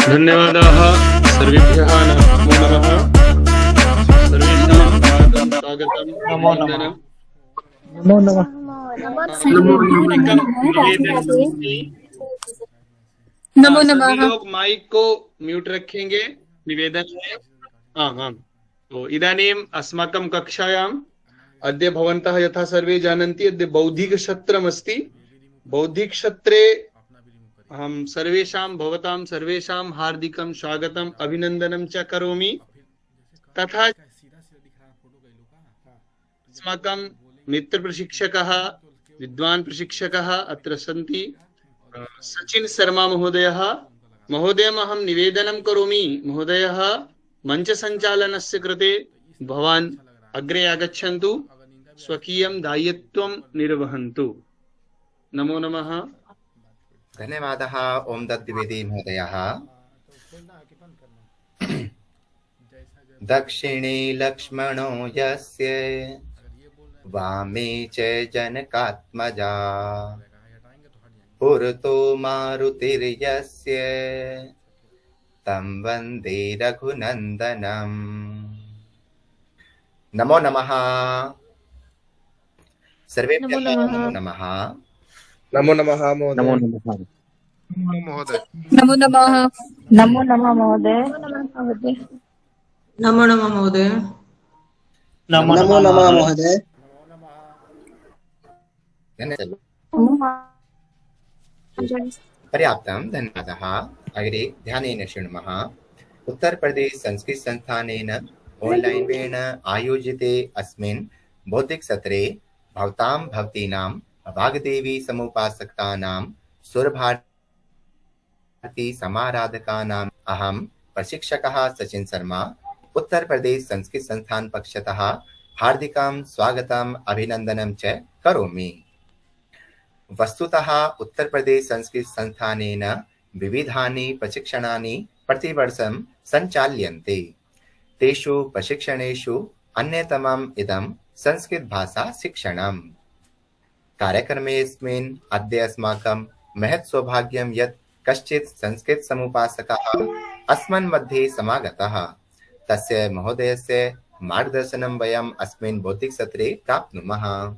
धन्यवादाः सर्वेभ्यः नमो नमः। सर्वेषां स्वागतं नमो नमः। अभिनन्दनं। नमो नमः। एकं निवेदन अस्ति। नमो सभी नमः। लोग माइक को म्यूट रखेंगे, निवेदन है। आम्। तो इदानीम् अस्माकं कक्षायाम् अद्य भवन्तः यथा सर्वे जानन्ति अद्य बौद्धिकसत्रमस्ति। बौद्धिकसत्रे अहं सर्वेषां भवतां सर्वेषां हार्दिकं स्वागतम् अभिनन्दनं च करोमि। तथा अस्माकं मित्रप्रशिक्षकः विद्वान् प्रशिक्षकः अत्र सन्ति। सचिन शर्मा महोदयः। महोदयम् अहं निवेदनं करोमि, महोदयः मञ्चसञ्चालनस्य कृते भवान् अग्रे आगच्छन्तु, स्वकीयं दायित्वं निर्वहन्तु। नमो नमः। धन्यवादः। ओम दत्तद्विवेदी महोदयः। दक्षिणे लक्ष्मणो यस्य वामे च जनकात्मजा पुरतो मारुतिर्यस्य तं वन्दे रघुनन्दनम्। नमो नमः। सर्वेभ्यः नमो नमः। नमो नमः महोदय। नमो नमः महोदय। नमो नमः महोदय। नमो नमः महोदय। नमो नमः महोदय। नमो नमः महोदय। पर्याप्तं। धन्यवादः। अग्रे ध्यानेन शृणुमः। उत्तर प्रदेश संस्कृत संस्थानेन ऑनलाइनेन आयोजिते अस्मिन् बौद्धिकसत्रे भवतां भवतीनां वाग्देवी समुपासकानां सुरभारती समाराधकानाम् अहं प्रशिक्षकः सचिन शर्मा उत्तर प्रदेश संस्कृत संस्थान पक्षतः हार्दिकं स्वागतम् अभिनन्दनं च करोमि। वस्तुतः उत्तर प्रदेश संस्कृत संस्थानेन विविधानि प्रशिक्षणानि प्रतिवर्षं सञ्चाल्यन्ते। तेषु प्रशिक्षणेषु अन्यतमम् इदं संस्कृत भाषा शिक्षणम्। कार्यक्रमेऽस्मिन् अद्य अस्माकं महत् सौभाग्यं यत् कश्चित् संस्कृत समुपासकः अस्मन् मध्ये समागतः। तस्य महोदयस्य मार्गदर्शनं वयम् अस्मिन् बौद्धिकसत्रे प्राप्नुमः।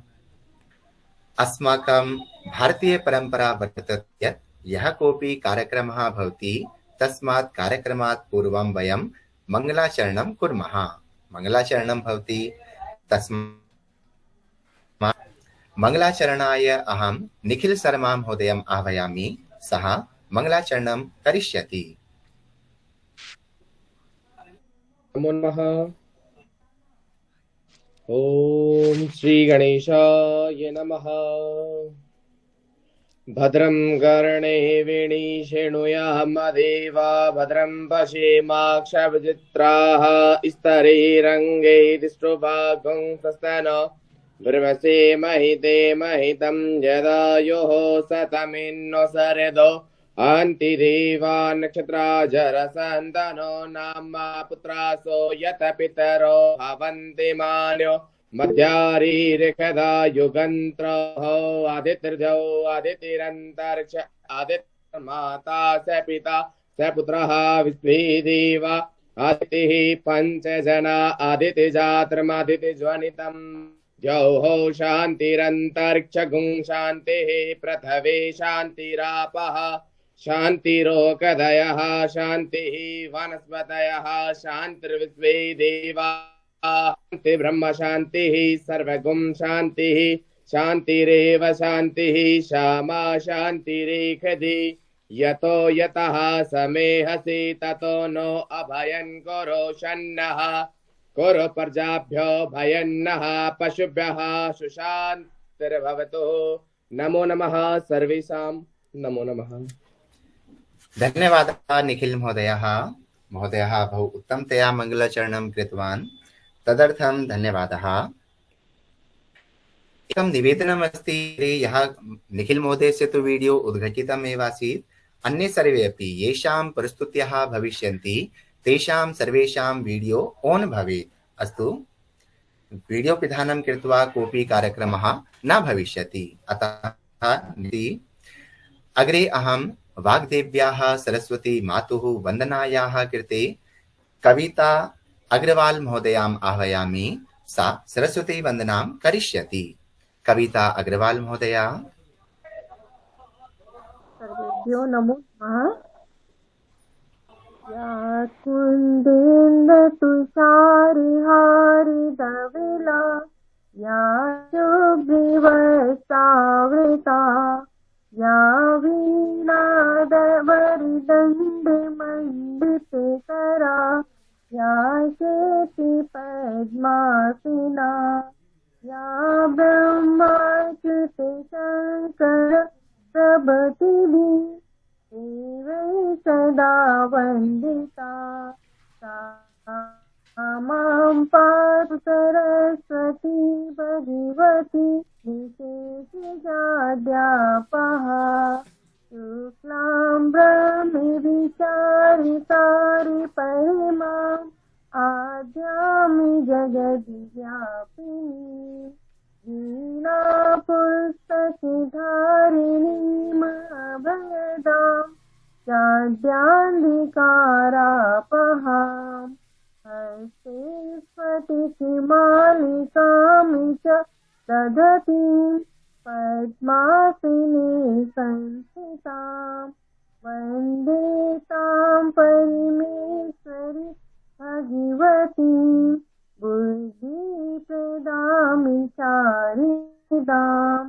अस्माकं भारतीय परंपरा वर्तते यत् यः कोऽपि कार्यक्रमः भवति तस्मात् कार्यक्रमात् पूर्वं वयं मङ्गलाचरणं कुर्मः। मङ्गलाचरणं भवति तस्मात् मङ्गलाचरणाय अहं निखिल शर्मा महोदयम् आह्वयामि। सः मङ्गलाचरणं करिष्यति। नमो नमः। ओम श्री गणेशाय नमः। भद्रं कर्णेभिः शृणुयामदेवा भद्रं पश्येमाक्षभिजित्राः स्तरैरङ्गैः सस्तनो ब्रह्मसे महिते महितं यदायुः सतमिन्नो सरेदो अन्ति देवा नक्षत्रा जरसन्तनो नाम पुत्रासो यत पितरो भवन्ति मान्यो मध्यारीरिकदा युगन्त्रः आदित्यर्जौ आदितिरन्तरिक्ष आदित्यमाता स पिता स पुत्रः विश्वेदेवा आदितिः पञ्चजना आदितिजात्रमादितिज्वनितम् जौः शान्तिरन्तरिक्षगुं शान्तिः पृथ्वी शान्तिरापः शान्तिरोकदयः शान्तिः वनस्पतयः शान्तिर्विश्वे देवा शान्ति ब्रह्म शान्तिः सर्वगुं शान्तिः शान्तिरेव शान्तिः श्यामा शान्तिरेखधि यतो यतः समेहसि ततो नो अभयं कुरु शन्नः कुरु प्रजाभ्यो भयन्नः पशुभ्यः सुशान्तिर्भवतु। नमो नमः सर्वेषां। नमो नमः। धन्यवादः निखिल महोदयः। महोदयः बहु उत्तमतया मङ्गलाचरणं कृतवान्, तदर्थं धन्यवादः। एकं निवेदनम् अस्ति, यः निखिल महोदयस्य तु वीडियो उद्घटितमेव आसीत्। अन्ये सर्वे अपि येषां प्रस्तुत्यः भविष्यन्ति तेषां सर्वेषां वीडियो ऑन भवेत्। अस्तु, वीडियो पिधानं कृत्वा कोऽपि कार्यक्रमः न भविष्यति। अतः अग्रे अहं वाग्देव्याः सरस्वती मातुः वन्दनायाः कृते कविता अग्रवाल महोदयाम् आह्वयामि। सा सरस्वती वन्दनां करिष्यति। कविता अग्रवाल महोदया। सर्वेभ्यो नमो नमः। या कुन्देन्दुतुषारहारिधवला या शुभ्रवस्त्रावृता या वीणादवरदण्डमण्डितकरा या शेषिपद्मासना या ब्रह्माच्युते शङ्कर प्रभृतिभिः देवैः सदा वन्दिता सा मां पातु सरस्वती भगवती विशेषजाड्यापः शुक्लां ब्रह्मविचारितारि परिमाम् आद्यामि जगद्व्यापिनी वीणा पुस्तकधारिणीम् अभयदां चाड्यान्धिकारापहाम् हस्ते स्फटिकमालिकां च दधतीं पद्मासने संस्थितां वन्दे तां परमेश्वरी भगवतीं बुद्धिप्रदां चारिदां।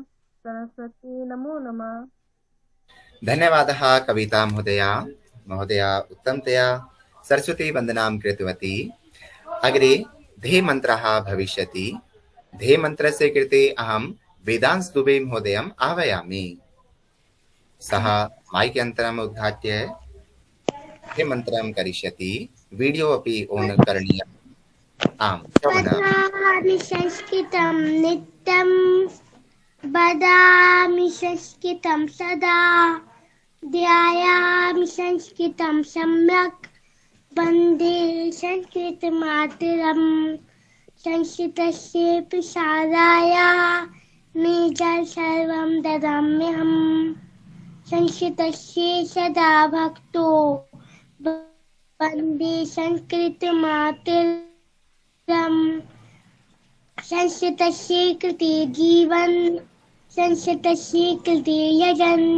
सरस्वती नमो नमः। धन्यवादः कविता महोदया। महोदया उत्तमतया सरस्वती वन्दनां कृतवती। अग्रे ध्येयमन्त्रः भविष्यति। ध्येयमन्त्रस्य कृते अहं वेदांश दुबे महोदयम् आह्वयामि। सः माइक यन्त्रम् उद्घाट्य ध्येयमन्त्रं करिष्यति। वीडियो अपि ऑन् करणीयम्। आम् वदामि संस्कृतं नित्यं वदामि संस्कृतं सदा ध्यायामि संस्कृतं सम्यक् वन्दे संस्कृतमातरम् संस्कृतस्येऽपि साराय निजं सर्वं ददाम्यहम् संस्कृतस्य सदा भक्तो वन्दे संस्कृतमातरम् संस्कृतस्य कृते जीवन संस्कृतस्य कृते यजन्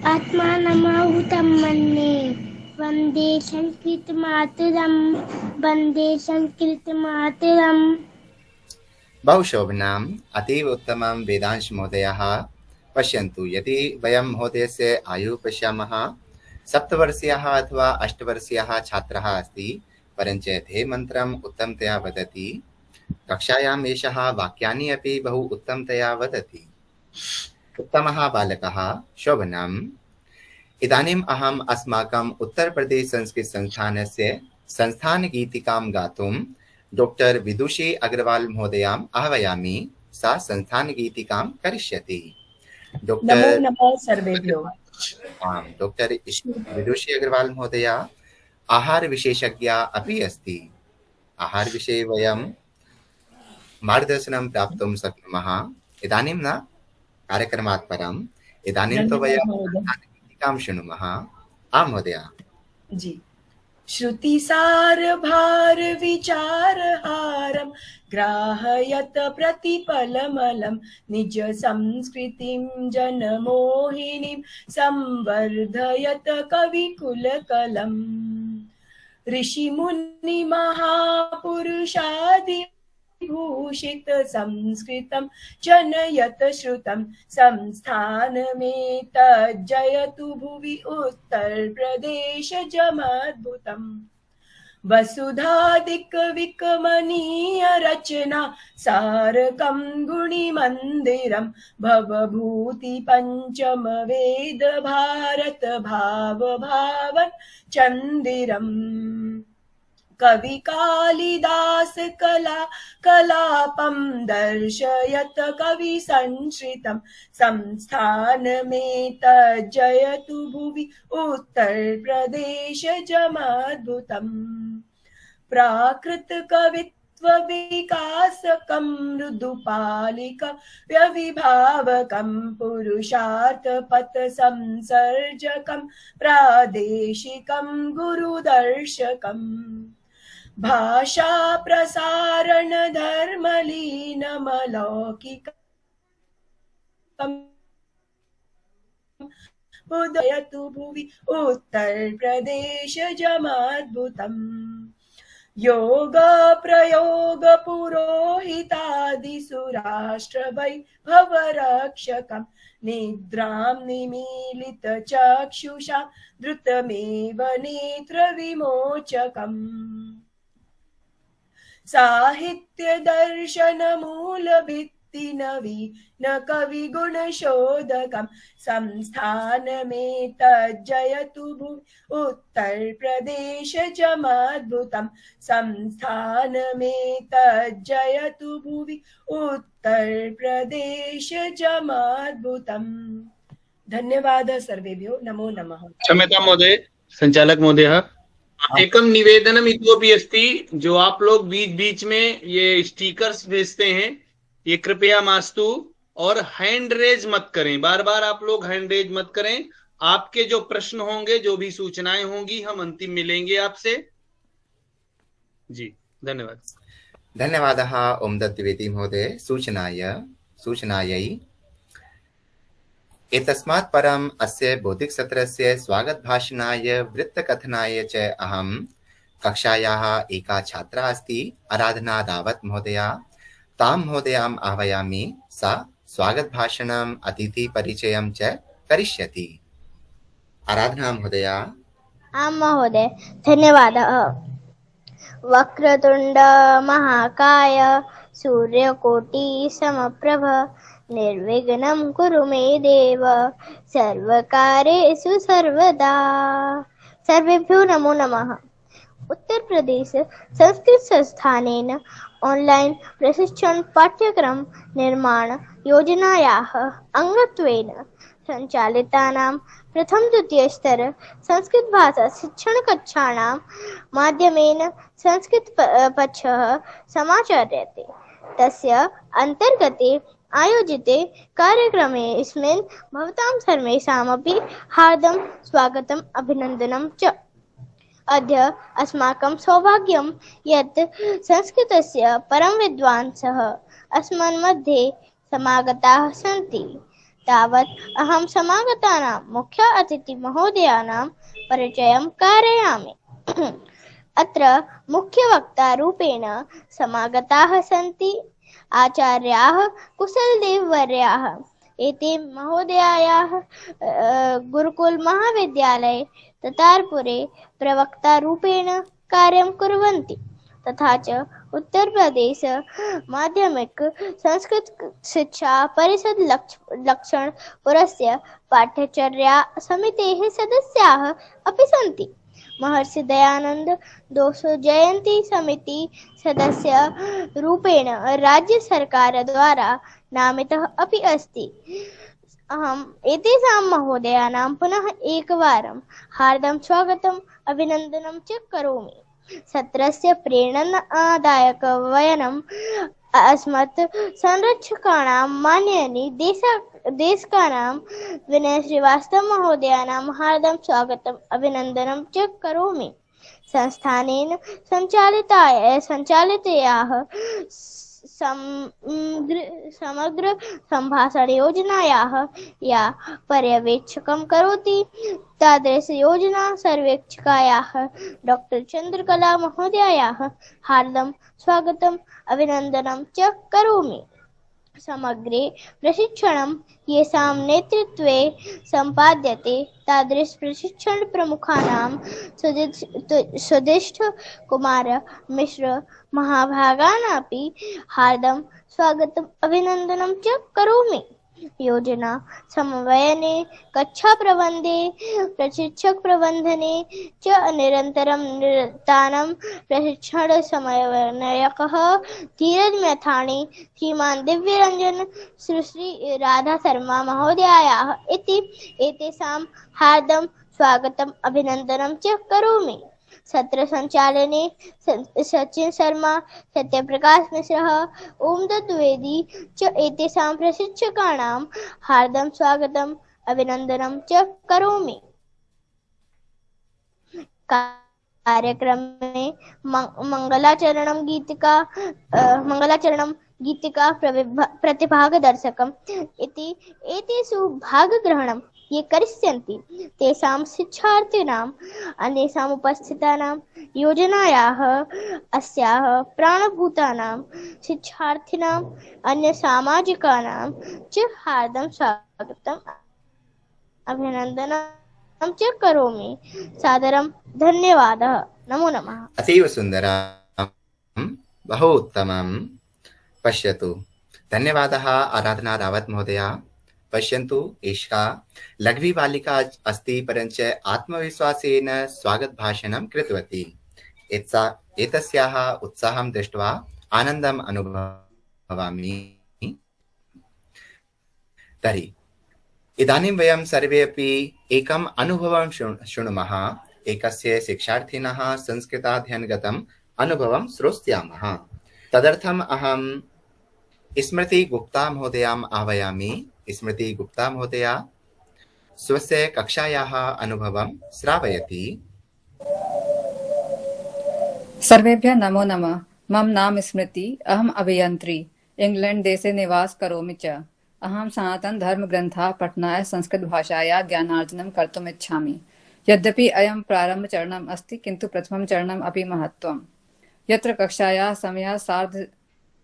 आत्मानमाहुतं मन्ये वन्दे संस्कृतमातरम् वन्दे संस्कृतमातरम्। बहुशोभनम्। अतीव उत्तमं वेदांश महोदयः। पश्यन्तु, यदि वयं महोदयस्य आयुः पश्यामः, 7 वर्षीयः अथवा 8 वर्षीयः छात्रः अस्ति, परञ्च ध्येयमन्त्रम् उत्तमतया वदति। कक्षायाम् एषः वाक्यानि अपि बहु उत्तमतया वदति। उत्तमः बालकः, शोभनम्। इदानीम् अहम् अस्माकम् उत्तरप्रदेश संस्कृत संस्थानस्य संस्थानगीतिकां गातुं डॉक्टर विदुषी अग्रवाल महोदयाम् आह्वयामि। सा संस्थानगीतिकां करिष्यति। नमो नमः सर्वेभ्यो। डॉक्टर विदुषी अग्रवाल महोदया आहार विशेषज्ञा अपि अस्ति। आहार विषये वयं मार्गदर्शनं प्राप्तुं शक्नुमः। इदानीं न, कार्यक्रमात् परम्। इदानीं तु वयं गीतिकां शृणुमः। आं महोदया। जी। श्रुतिसार भार विचारहारं ग्राहयत प्रतिपलमलं निज संस्कृतिं जनमोहिनीं संवर्धयत कविकुलकलम् ऋषिमुनि महापुरुषादि भूषित संस्कृतं जनयत श्रुतं संस्थानमेतज्जयतु भुवि उत्तर प्रदेश जमद्भुतम् वसुधादिक विकमनीय रचना सारकं गुणिमन्दिरं भवभूति पंचम वेद भारत भाव भावन चंदिरम् कवि कालिदास कला कलापं दर्शयत कवि संश्रितं संस्थानमेतज्जयतु भुवि उत्तर प्रदेश जमद्भुतम् प्राकृत कवित्व सत्त्वविकासकं मृदुपालिकं व्यविभावकं पुरुषार्थपथसंसर्जकं प्रादेशिकं गुरुदर्शकम् भाषा प्रसारण धर्मलीनमलौकिकम् उदयतु भुवि उत्तर प्रदेशजमद्भुतम् योग प्रयोग पुरोहितादिसुराष्ट्र वैभव रक्षकम् निद्रां निमीलित चक्षुषा धृतमेव नेत्र विमोचकम् साहित्य दर्शन मूल भित्ति नवीन कवि गुण शोधकम् संस्थानमेतज्जयतु भुवि उत्तर प्रदेश जमद्भुतम् संस्थानमेतज्जयतु भुवि उत्तर प्रदेश जमद्भुतम्। धन्यवाद सर्वेभ्यो, नमो नमः। क्षम्यतां महोदय, संचालक महोदय, एकम निवेदनम इतोपि अस्ति। जो आप लोग बीच बीच में ये स्टिकर्स भेजते हैं, ये कृपया मास्तु, और हैंड रेज मत करें, बार बार आप लोग हैंड रेज मत करें। आपके जो प्रश्न होंगे, जो भी सूचनाएं होंगी, हम अंतिम मिलेंगे आपसे जी। धन्यवाद। धन्यवादः ओम दत्तद्विवेदी महोदय सूचनायै। एतस्मात् परम् अस्य बौद्धिकसत्रस्य स्वागतभाषणाय वृत्तकथनाय च अहं कक्षायाः एका छात्रा अस्ति, आराधना रावत महोदया, तां महोदयाम् आह्वयामि। सा स्वागतभाषणम् अतिथिपरिचयं च करिष्यति। आराधना महोदया। आं महोदय, धन्यवादः। वक्रतुण्ड महाकाय सूर्यकोटि समप्रभ निर्विघ्नं कुरु मे देव सर्वकार्येषु सर्वदा। सर्वेभ्यो नमो नमः। उत्तर प्रदेश संस्कृत संस्थानेन ऑनलाइन प्रशिक्षण पाठ्यक्रम निर्माण योजनायाः अंगत्वेन संचालितानां प्रथम द्वितीय स्तर संस्कृत भाषा शिक्षण कक्षाणां माध्यमेन संस्कृत पक्षः समाचर्यते। तस्य अन्तर्गते आयोजिते कार्यक्रमेऽस्मिन् भवतां सर्वेषामपि हार्दं स्वागतम् अभिनन्दनं च। अद्य अस्माकं सौभाग्यं यत् संस्कृतस्य परम विद्वांसः अस्मन् मध्ये समागताः सन्ति। तावत् अहं समागतानां मुख्य अतिथि महोदयानां परिचयं कारयामि। अत्र मुख्यवक्ता रूपेण समागताः सन्ति आचार्याः कुशलदेव वर्याः। एते महोदयायाः गुरुकुल महाविद्यालये ततारपुरे प्रवक्ता रूपेण कार्यं कुर्वन्ति। तथा च उत्तर प्रदेश माध्यमिक संस्कृत शिक्षा परिषद लक्षणपुरस्य पाठ्यचर्या समितेः सदस्याः अपि सन्ति। महर्षि दयानंद 200 जयंती समिति सदस्य रूपेण राज्य सरकार द्वारा नामितः अपि अस्ति। अहम् एतेषां महोदयानां पुनः एकवारं हार्दं स्वागतम् अभिनन्दनं च करोमि। सत्रस्य प्रेरणादायक वयनम् अस्मत् संरक्षकाणां माननीय देशकानां विनय श्रीवास्तव महोदयानां हार्दं स्वागतम् अभिनन्दनं च करोमि। संस्थानेन संचालितायाः समग्र संभाषण योजनायाः या पर्यवेक्षकं करोति तादृश योजना सर्वेक्षकायाः डॉक्टर चंद्रकला महोदयायाः हार्दं स्वागतम् अभिनन्दनं च करोमि। समग्रे प्रशिक्षणं येषां नेतृत्वे सम्पाद्यते तादृश प्रशिक्षण प्रमुखानां सुधिष्ठ कुमार मिश्र महाभागानापि हार्दं स्वागतम् अभिनन्दनं च करोमि। योजना समन्वयने कक्षा प्रबन्धे प्रशिक्षक प्रबन्धने च निरन्तरं निरतानं प्रशिक्षण समन्वयकः धीरज मैथाणी श्रीमान दिव्यरंजन सुश्री राधा शर्मा महोदयायाः इति एतेषां हार्दं स्वागतम् अभिनन्दनं च करोमि। सत्र संचालने सचिन शर्मा, सत्यप्रकाश मिश्रः, ओम द्विवेदी च एतेषां प्रशिक्षकाणां हार्दं स्वागतम् अभिनन्दनं च करोमि। कार्यक्रमे मंगलाचरणं गीतिका प्रतिभागदर्शकम् इति एतेषु भागग्रहणं ये करिष्यन्ति तेषां शिक्षार्थिनाम् अन्येषाम् उपस्थितानां योजनायाः अस्याः प्राणभूतानां शिक्षार्थिनाम् अन्यसामाजिकानां च हार्दं स्वागतम् अभिनन्दनं च करोमि। सादरं धन्यवादः। नमो नमः। अतीव सुन्दरं, बहु उत्तमं। पश्यतु, धन्यवादः आराधना रावत महोदया। पश्यन्तु, एषा लघ्वी बालिका अस्ति, परञ्च आत्मविश्वासेन स्वागतभाषणं कृतवती। एतस्याः उत्साहं दृष्ट्वा आनन्दम् अनुभवामि। तर्हि इदानीं वयं सर्वे अपि एकम् अनुभवं शृणुमः। एकस्य शिक्षार्थिनः संस्कृताध्ययनगतम् अनुभवं श्रोष्यामः। तदर्थम् अहं स्मृति गुप्ता महोदयाम् आह्वयामि। स्मृति गुप्ता महोदया स्वस्य कक्षायाः अनुभवं श्रावयति। सर्वेभ्यः नमो नमः। मम नाम स्मृति, अहम् अभियन्त्री, इंग्लैंड देशे निवास करोमि च। अहं सनातन धर्मग्रन्थाः पठनाय संस्कृतभाषायाः ज्ञानार्जनं कर्तुम् इच्छामि। यद्यपि अयं प्रारम्भचरणम् अस्ति, किन्तु प्रथमं चरणम् अपि महत्त्वम्। यत्र कक्षायाः समयः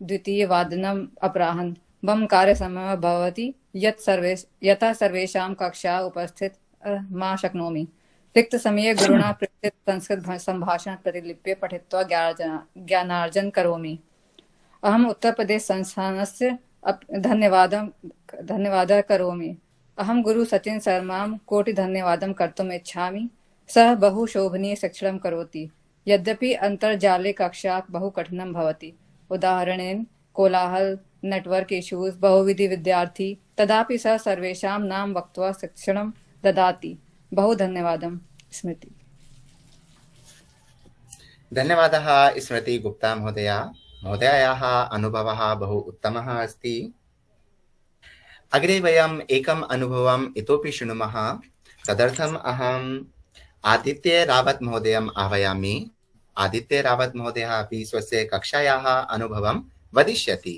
2:30 अपराह्न मम कार्यसमयः भवति, यतः सर्वेषां कक्षा उपस्थित मा शक्नोमि। रिक्तसमये गुरुणा प्रेरित संस्कृत सम्भाषण प्रतिलिप्य पठित्वा ज्ञानार्जनं करोमि। अहम् उत्तरप्रदेश संस्थानस्य धन्यवादः करोमि। अहं गुरु सचिन शर्मां कोटिधन्यवादं कर्तुम् इच्छामि। सः बहु शोभनीय शिक्षणं करोति। यद्यपि अन्तर्जाले कक्षा बहु कठिनं भवति, उदाहरणेन कोलाहल, नेटवर्क इश्यूज, बहुविधि विद्यार्थी, तदापि सः सर्वेषां नाम वक्त्वा शिक्षणं ददाति। बहु धन्यवादं स्मृति। धन्यवादः स्मृति गुप्ता महोदया। महोदयायाः अनुभवः बहु उत्तमः अस्ति। अग्रे वयम् एकम् अनुभवम् इतोपि शृणुमः। तदर्थम् अहम् आदित्य रावत महोदयम् आह्वयामि। आदित्य रावत महोदयः अपि स्वस्य कक्षायाः अनुभवं वदिष्यति।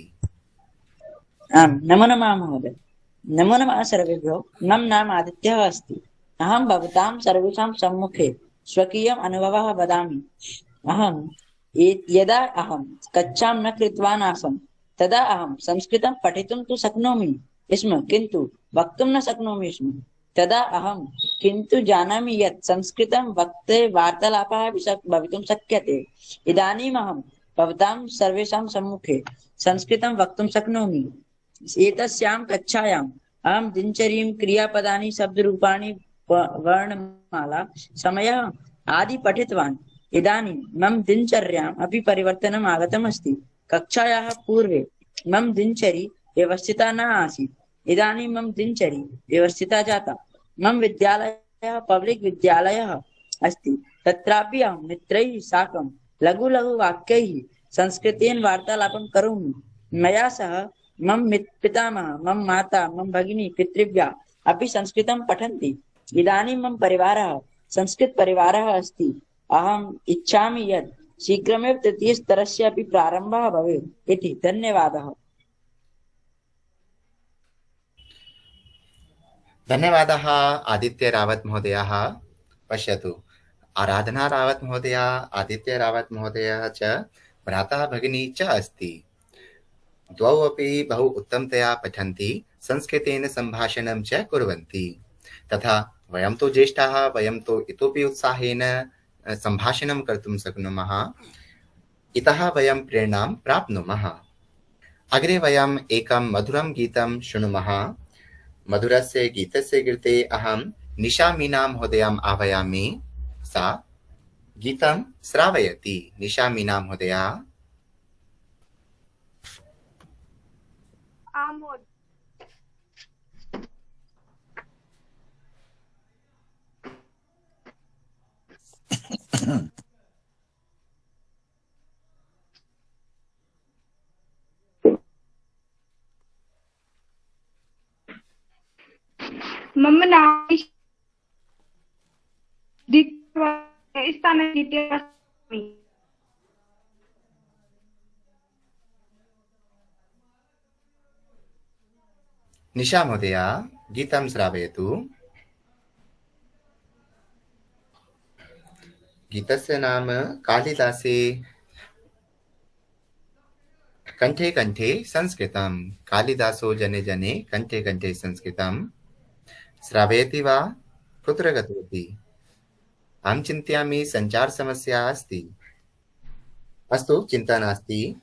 नमो नमः महोदय। नमो नमः सर्वेभ्यो। मम नाम आदित्यः अस्ति। अहं भवतां सर्वेषां सम्मुखे स्वकीयम् अनुभवः वदामि। यदा अहं कक्षां न कृतवान् आसम्, तदा अहं संस्कृतं पठितुं तु शक्नोमि स्म, किन्तु वक्तुं न शक्नोमि स्म। तदा अहं किन्तु जानामि यत् संस्कृतं वक्ते वार्तालापः अपि भवितुं शक्यते। इदानीम् अहं भवतां सर्वेषां सम्मुखे संस्कृतं वक्तुं शक्नोमि। एतस्यां कक्षायाम् अहं दिनचर्यां क्रियापदानि, शब्दरूपाणि, वर्णमाला, समयः आदि पठितवान्। इदानीं मम दिनचर्याम् अपि परिवर्तनम् आगतम् अस्ति। कक्षायाः पूर्वे मम दिनचर्या व्यवस्थिता न आसीत्। इदानीं मम दिनचर्या व्यवस्थिता जाता। मम विद्यालयः पब्लिक् विद्यालयः अस्ति। तत्रापि अहं मित्रैः साकं लघु लघु वाक्यैः संस्कृतेन वार्तालापं करोमि। मया सह मम पितामहः, मम माता, मम भगिनी, पितृव्यः अपि संस्कृतं पठन्ति। इदानीं मम परिवारः संस्कृतपरिवारः अस्ति। अहम् इच्छामि यत् शीघ्रमेव तृतीयस्तरस्य अपि प्रारम्भः भवेत् इति। धन्यवादः। धन्यवादः आदित्य रावत महोदयः। पश्यतु, आराधना रावत महोदया, आदित्य रावत महोदयः च भ्राता भगिनी च अस्ति। द्वौ अपि बहु उत्तमतया पठन्ति, संस्कृतेन सम्भाषणं च कुर्वन्ति। तथा वयं तु ज्येष्ठाः, वयं तु इतोपि उत्साहेन सम्भाषणं कर्तुं शक्नुमः। इतः वयं प्रेरणां प्राप्नुमः। अग्रे वयम् एकं मधुरं गीतं शृणुमः। मधुरस्य गीतस्य कृते अहं निशा मीना महोदयाम् आह्वयामि। सा गीतं श्रावयति। निशा मीना महोदया। मम नाम द्वितीय। निशा महोदया गीतं श्रावयतु। गीतस्य नाम कालिदासे कंठे कंठे संस्कृतं। कालिदासो जने जने कंठे कंठे संस्कृतं। श्रावयति वा? कुत्र गतवती? अहं चिन्तयामि सञ्चारसमस्या अस्ति। अस्तु, चिन्ता नास्ति।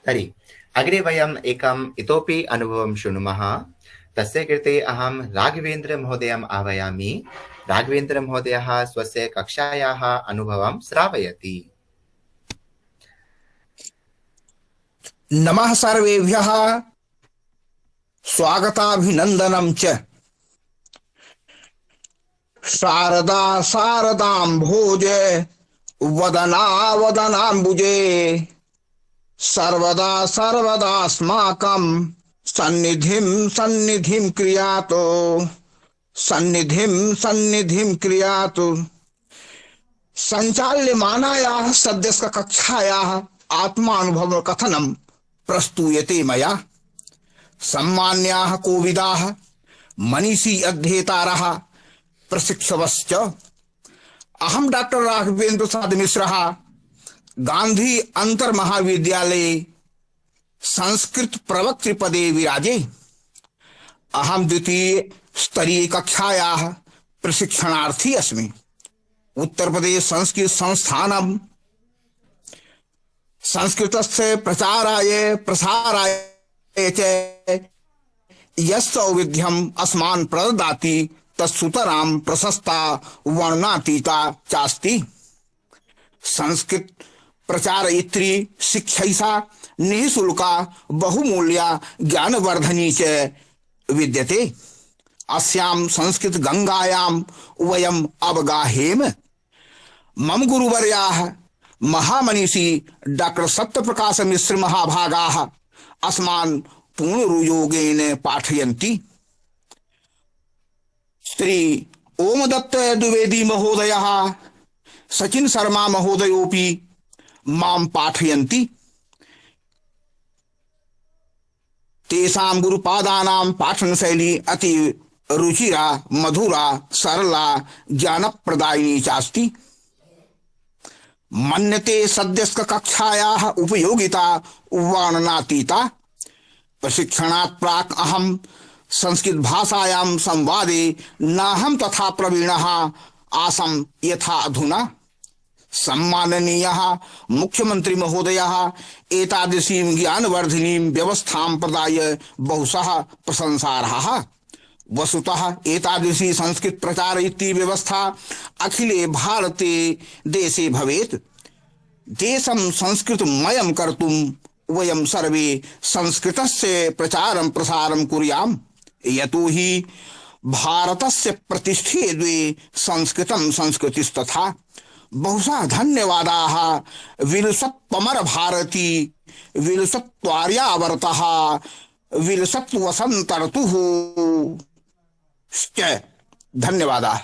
तर्हि अग्रे वयम् एकम् इतोपि अनुभवं शृणुमः। तस्य कृते अहं राघवेन्द्रमहोदयम् आह्वयामि। राघवेन्द्रमहोदयः स्वस्य कक्षायाः अनुभवं श्रावयति। नमः सर्वेभ्यः, स्वागताभिनन्दनं च। शारदा शारदाम्भोजे वदना वदनाम्बुजे सर्वदा सर्वदास्माकं सन्निधिं सन्निधिं क्रियातो सन्निधिं सन्निधिं क्रियातु। सञ्चाल्यमानायाः सद्यस्क कक्षायाः आत्मानुभव कथनं प्रस्तूयते मया। सम्मान्याः कोविदाः, मनीषी अध्येतारः, प्रशिक्षवश्च। अहं डॉक्टर राघवेन्द्र प्रसाद मिश्रः, गांधी अंतर महाविद्यालये संस्कृत प्रवक्तृ पदे विराजे। अहं द्वितीय स्तरीय कक्षायाः प्रशिक्षणार्थी अस्मि। उत्तर प्रदेश संस्कृत संस्थानं संस्कृतस्य प्रचाराय प्रसाराय च यस्सौविध्यम् अस्मान् प्रददाति तत्सुतरां प्रशस्ता वर्णातीता चास्ति। संस्कृत प्रचारयित्री शिक्षैषा निःशुल्का बहुमूल्या ज्ञानवर्धनी च विद्यते। अस्यां संस्कृत गंगायां वयम् अवगाहेम। मम गुरुवर्याः महामनीषी डॉक्टर सत्यप्रकाश मिश्र महाभागाः अस्मान् पूर्णयोगेन पाठयन्ति। श्री ओमदत्त द्विवेदी महोदयः, सचिन शर्मा महोदयोऽपि मां पाठयन्ति। तेषां गुरुपादानां पाठनशैली अति रुचिरा, मधुरा, सरला, ज्ञानप्रदायिनी चास्ति। मन्यते सद्यस्क कक्षायाः उपयोगिता वर्णनातीता। प्रशिक्षणात् प्राक् अहं संस्कृत भाषायां संवादे नाहं तथा प्रवीणः आसं यथा अधुना। सम्माननीयः मुख्यमंत्री महोदयः एतादृशीं ज्ञानवर्धिनीं व्यवस्थां प्रदाय बहुशः प्रशंसार्हः। वस्तुतः एतादृशी संस्कृत प्रचारयित्री व्यवस्था अखिले भारते देशे भवेत्। देशं संस्कृतमयं कर्तुं वयं सर्वे संस्कृतस्य प्रचारं प्रसारं कुर्याम। यतो हि भारतस्य प्रतिष्ठे द्वे संस्कृतं संस्कृतिस्तथा। बहुशः धन्यवादाः। विलसत्पमर भारती विलसत्वार्यावर्तः विलसत्वसन्तर्तुः। धन्यवादाः।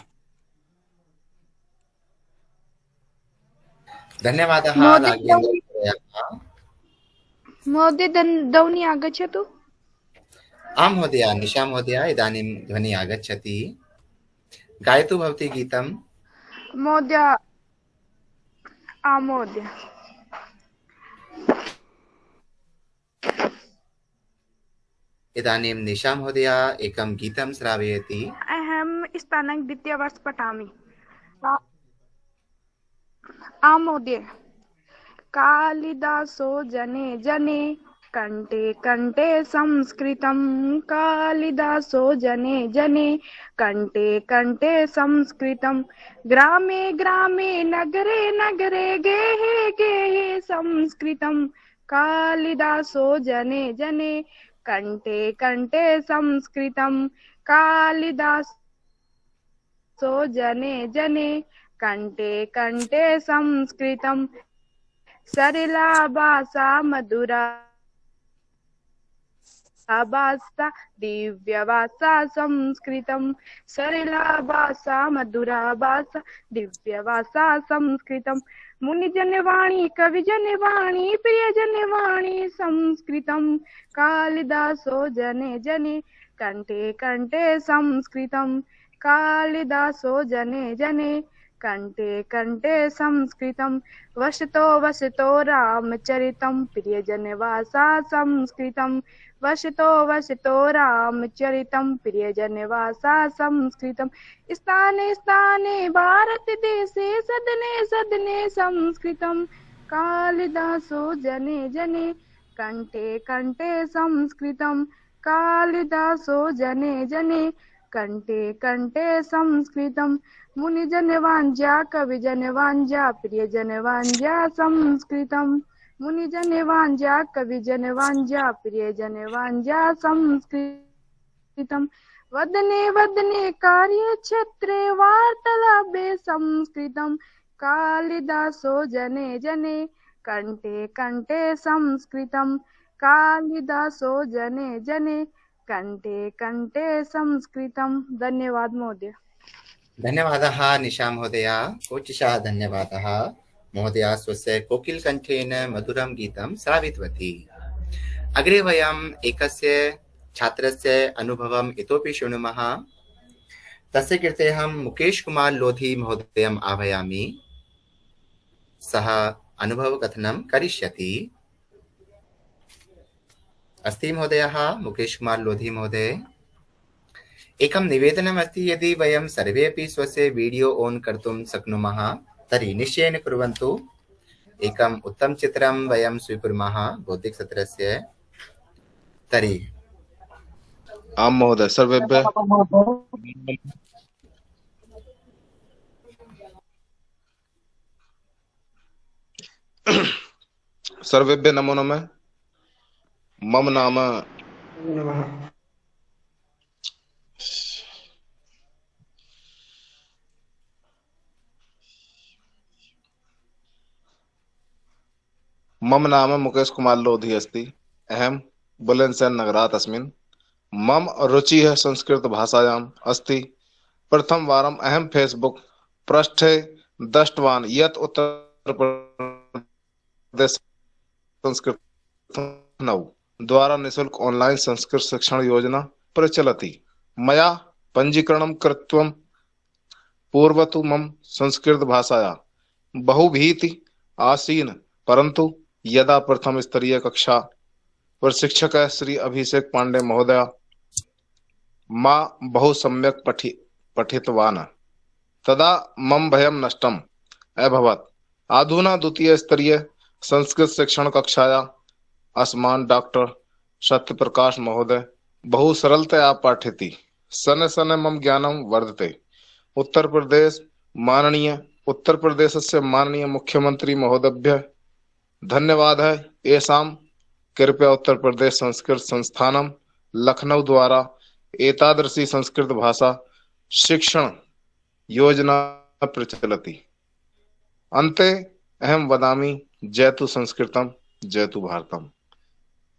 धन्यवादः महोदय राघवेन्द्रमहोदयः। महोदय ध्वनि आगच्छतु। आं महोदया, निशा महोदया इदानीं ध्वनिः आगच्छति। गायतु भवती गीतं। महोदय महोदय इदानीं निशा महोदया एकं गीतं श्रावयति। अहं स्थानाङ्क द्वितीय वर्ष पठामि। महोदय कालिदासो जने जने कंठे कंठे संस्कृतं। कालिदासो जने जने कंठे कंठे संस्कृतं। ग्रामे ग्रामे नगरे नगरे गेहे गेहे संस्कृतं। कालिदासो जने जने कंठे कंठे संस्कृतं। कालिदासो जने जने कंठे कंठे संस्कृतं। सरला भाषा मधुरा भाषा दिव्य भाषा संस्कृतम सरला भाषा मधुरा भाषा दिव्य भाषा संस्कृतम मुनिजन वाणी कविजन वाणी प्रियजन वाणी संस्कृतम कालिदासो जने जने कंठे कंठे संस्कृतम कालिदासो जने जने कंठे कंठे संस्कृतम वसतो रामचरितम प्रियजन भाषा संस्कृतम वसतो रामचरितम प्रियजन भाषा संस्कृतम स्थाने स्थाने भारत देशे सदने सदने संस्कृतम कालिदासो जने जने कंठे कंठे संस्कृतम कालिदासो जने जने कंठे कंठे संस्कृतम मुनिजन वांजा कविजन वांजा प्रियजन वांजा संस्कृतम मुनिजन वांजा कविजन वांजा प्रियजन वांजा संस्कृतम वदने वदने कार्यक्षेत्रे वार्तालापे संस्कृतम कालिदासो जने जने कंठे कंठे संस्कृतम कालिदासो जने जने कंठे कंठे संस्कृतम। धन्यवाद महोदय। धन्यवादः निशा महोदया। कोटिशः धन्यवादः। महोदया स्वस्य कोकिलकण्ठेन मधुरं गीतं श्रावितवती। अग्रे वयम् एकस्य छात्रस्य अनुभवम् इतोपि शृणुमः। तस्य कृते अहं मुकेश कुमार लोधी महोदयम् आह्वयामि। सः अनुभवकथनं करिष्यति। अस्ति महोदयः मुकेश कुमार लोधी महोदय। एकं निवेदनम् अस्ति, यदि वयं सर्वे अपि स्वस्य वीडियो ऑन कर्तुं शक्नुमः तर्हि निश्चयेन कुर्वन्तु। एकम् उत्तमं चित्रं वयं स्वीकुर्मः बौद्धिकसत्रस्य। तर्हि आं महोदय, सर्वेभ्यः सर्वेभ्यः नमो नमः। मम नाम मुकेश कुमार लोधी अस्ति। अहं बुलन्दशहर नगरात् अस्मिन्। मम रुचिः संस्कृत भाषायाम् अस्ति। प्रथमवारम् अहं फेसबुक पृष्ठे दृष्टवान् यत् उत्तरप्रदेश संस्कृत द्वारा निःशुल्क ऑनलाइन संस्कृत शिक्षण योजना प्रचलति। मया पञ्जीकरणं कृत्वा पूर्व तु मम संस्कृत भाषाया बहुभीति आसीन, परन्तु यदा प्रथम स्तरीय कक्षा प्रशिक्षकः श्री अभिषेक पांडे महोदय मा बहु सम्यक् पठितवान्, तदा मम भयं नष्टम् अभवत्। अधुना द्वितीय स्तरीय संस्कृत शिक्षण कक्षाया अस्मान् डॉक्टर सत्यप्रकाश महोदय बहु सरलतया पाठयति। शनैः शनैः मम ज्ञानं वर्धते। उत्तर प्रदेशस्य माननीय मुख्यमंत्री महोदयभ्यः धन्यवादः। येषां कृपया उत्तर प्रदेश संस्कृत संस्थानं लखनऊ द्वारा एतादृशी संस्कृत भाषा शिक्षण योजना प्रचलति। अन्ते अहं वदामि जयतु संस्कृतं जयतु भारतम्।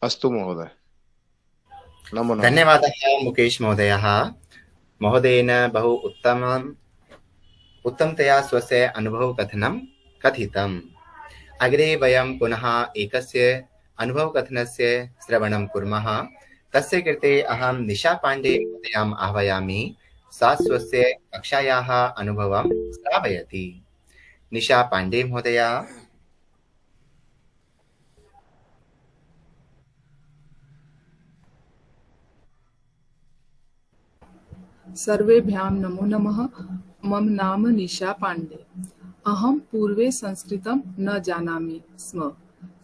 अस्तु महोदय, नमो नमः। धन्यवादः मुकेश महोदयः। महोदयेन बहु उत्तमतया स्वस्य अनुभवकथनं कथितम्। अग्रे वयं पुनः एकस्य अनुभवकथनस्य श्रवणं कुर्मः। तस्य कृते अहं निशा पांडे महोदयाम् आह्वयामि। सा स्वस्य कक्षायाः अनुभवं श्रावयति। निशा पांडे महोदया। सर्वेभ्यां नमो नमः। मम नाम निशा पांडे। अहं पूर्वे संस्कृतं न जानामि स्म।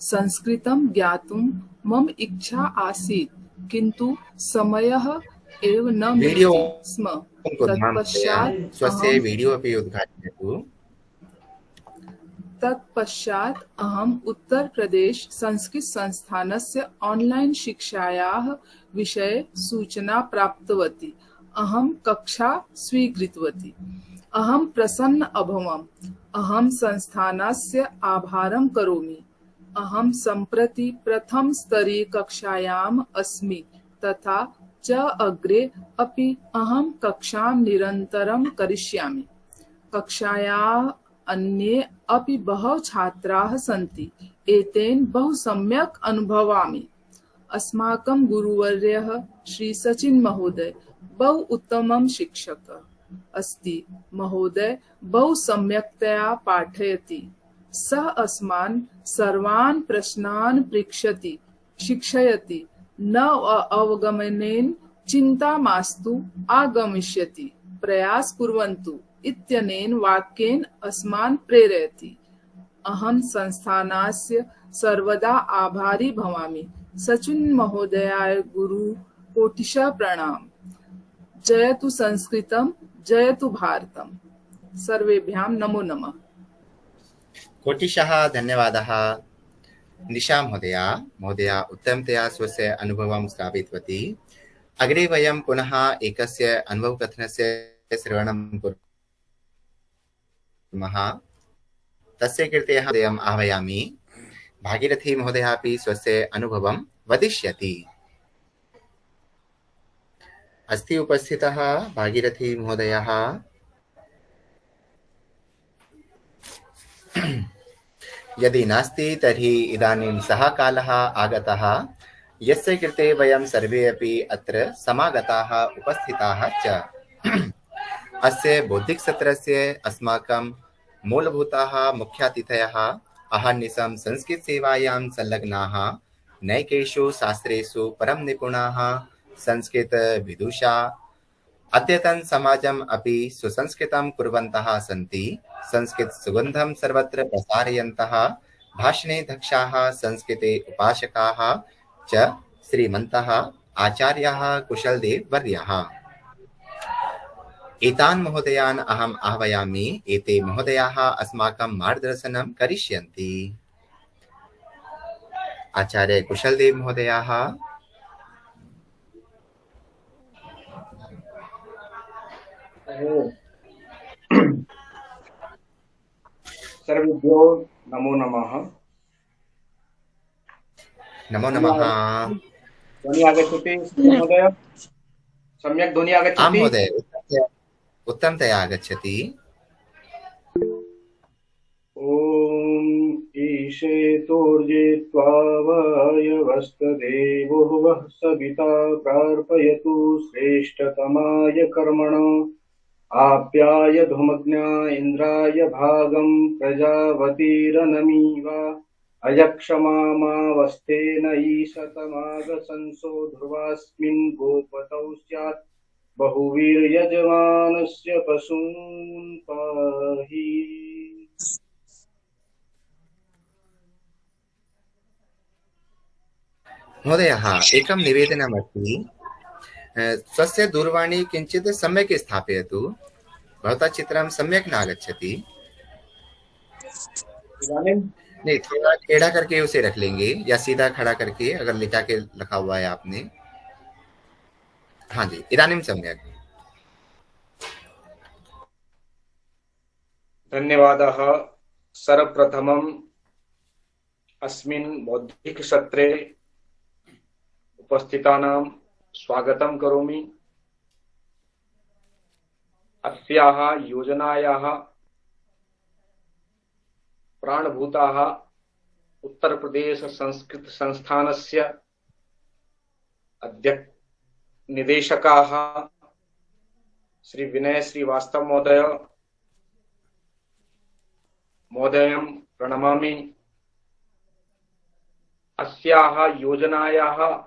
संस्कृतं ज्ञातुं मम इच्छा आसीत्, किन्तु समयः एव न मिलति स्म। तत्पश्चात् अहम् उत्तर प्रदेश संस्कृत संस्थानस्य ऑनलाइन शिक्षायाः विषये सूचना प्राप्तवती। अहं कक्षा स्वीकृतवती। अहं प्रसन्न अभवम्। अहं संस्थानस्य आभारं करोमि। अहं सम्प्रति प्रथम स्तरीय कक्षायाम् अस्मि, तथा च अग्रे अपि अहं कक्षां निरन्तरं करिष्यामि। कक्षायाः अन्ये अपि बहवः छात्राः सन्ति। एतेन बहु सम्यक् अनुभवामि। अस्माकं गुरुवर्यः श्री सचिन महोदय बहु उत्तमं शिक्षकः अस्ति। महोदय बहु सम्यक्तया पाठयति। सः अस्मान् सर्वान् प्रश्नान् पृच्छति, शिक्षयति। न अवगमनेन चिन्ता मास्तु, आगमिष्यति, प्रयास कुर्वन्तु इत्यनेन वाक्येन अस्मान् प्रेरयति। अहं संस्थानस्य सर्वदा आभारी भवामि। सचिन महोदयाय गुरु कोटिशः प्रणाम। जयतु संस्कृतं, जयतु भारतम्। सर्वेभ्यां नमो नमः। कोटिशः धन्यवादः। निशा महोदया उत्तमतया स्वस्य अनुभवं स्थापितवती। अग्रे वयं पुनः एकस्य अनुभवकथनस्य श्रवणं कुर्मः। तस्य कृते अहम् आह्वयामि। भागीरथी महोदया अपि स्वस्य अनुभवं वदिष्यति। अस्ति उपस्थितः भागीरथी महोदयः? यदि नास्ति तर्हि इदानीं सः कालः आगतः यस्य कृते वयं सर्वे अपि अत्र समागताः उपस्थिताः च। अस्य बौद्धिकसत्रस्य अस्माकं मूलभूताः मुख्यातिथयः अहर्निशं संस्कृतसेवायां संलग्नाः, नैकेषु शास्त्रेषु परं निपुणाः संस्कृतविदुषा, अद्यतन समाजम् अपि सुसंस्कृतं कुर्वन्तः सन्ति। संस्कृतसुगन्धं सर्वत्र प्रसारयन्तः, भाषणे दक्षाः संस्कृते उपासकाः च श्रीमन्तः आचार्याः कुशलदेव वर्याः। एतान् महोदयान् अहम् आह्वयामि। एते महोदयाः अस्माकं मार्गदर्शनं करिष्यन्ति। आचार्य कुशलदेव महोदयाः। सर्वेभ्यो नमो नमः। नमो नमः। ध्वनि आगच्छति महोदय? सम्यक् ध्वनि आगच्छति? आं महोदय, उत्तमतया आगच्छति। ॐ ईशेतोर्जित्वा वायवस्तदेवो वः सविता प्रार्पयतु श्रेष्ठतमाय कर्मण। आप्याय धूमज्ञा इन्द्राय भागं प्रजावतीरनमीव। अयक्षमामावस्थेन ईशतमागसंसो ध्रुवास्मिन् गोपतौ स्यात्। बहुवीर्यजमानस्य पशून् पाहि। महोदयः, एकं निवेदनमस्ति। स्वस्य दूरवाणी किञ्चित् सम्यक् स्थापयतु। भवतः चित्रं सम्यक् न आगच्छति। नहीं, थोड़ा टेढ़ा करके उसे रख लेंगे या सीधा खड़ा करके, अगर लिटा के रखा हुआ है आपने। हाँ जी, इदानीं सम्यक्। धन्यवादः। सर्वप्रथमम् अस्मिन् बौद्धिकसत्रे उपस्थितानां स्वागतं करोमि। अस्याः योजनायाः प्राणभूताः उत्तर प्रदेश संस्कृत संस्थानस्य निदेशकाः श्री विनय श्रीवास्तव महोदयं प्रणमामि। अस्याः योजनायाः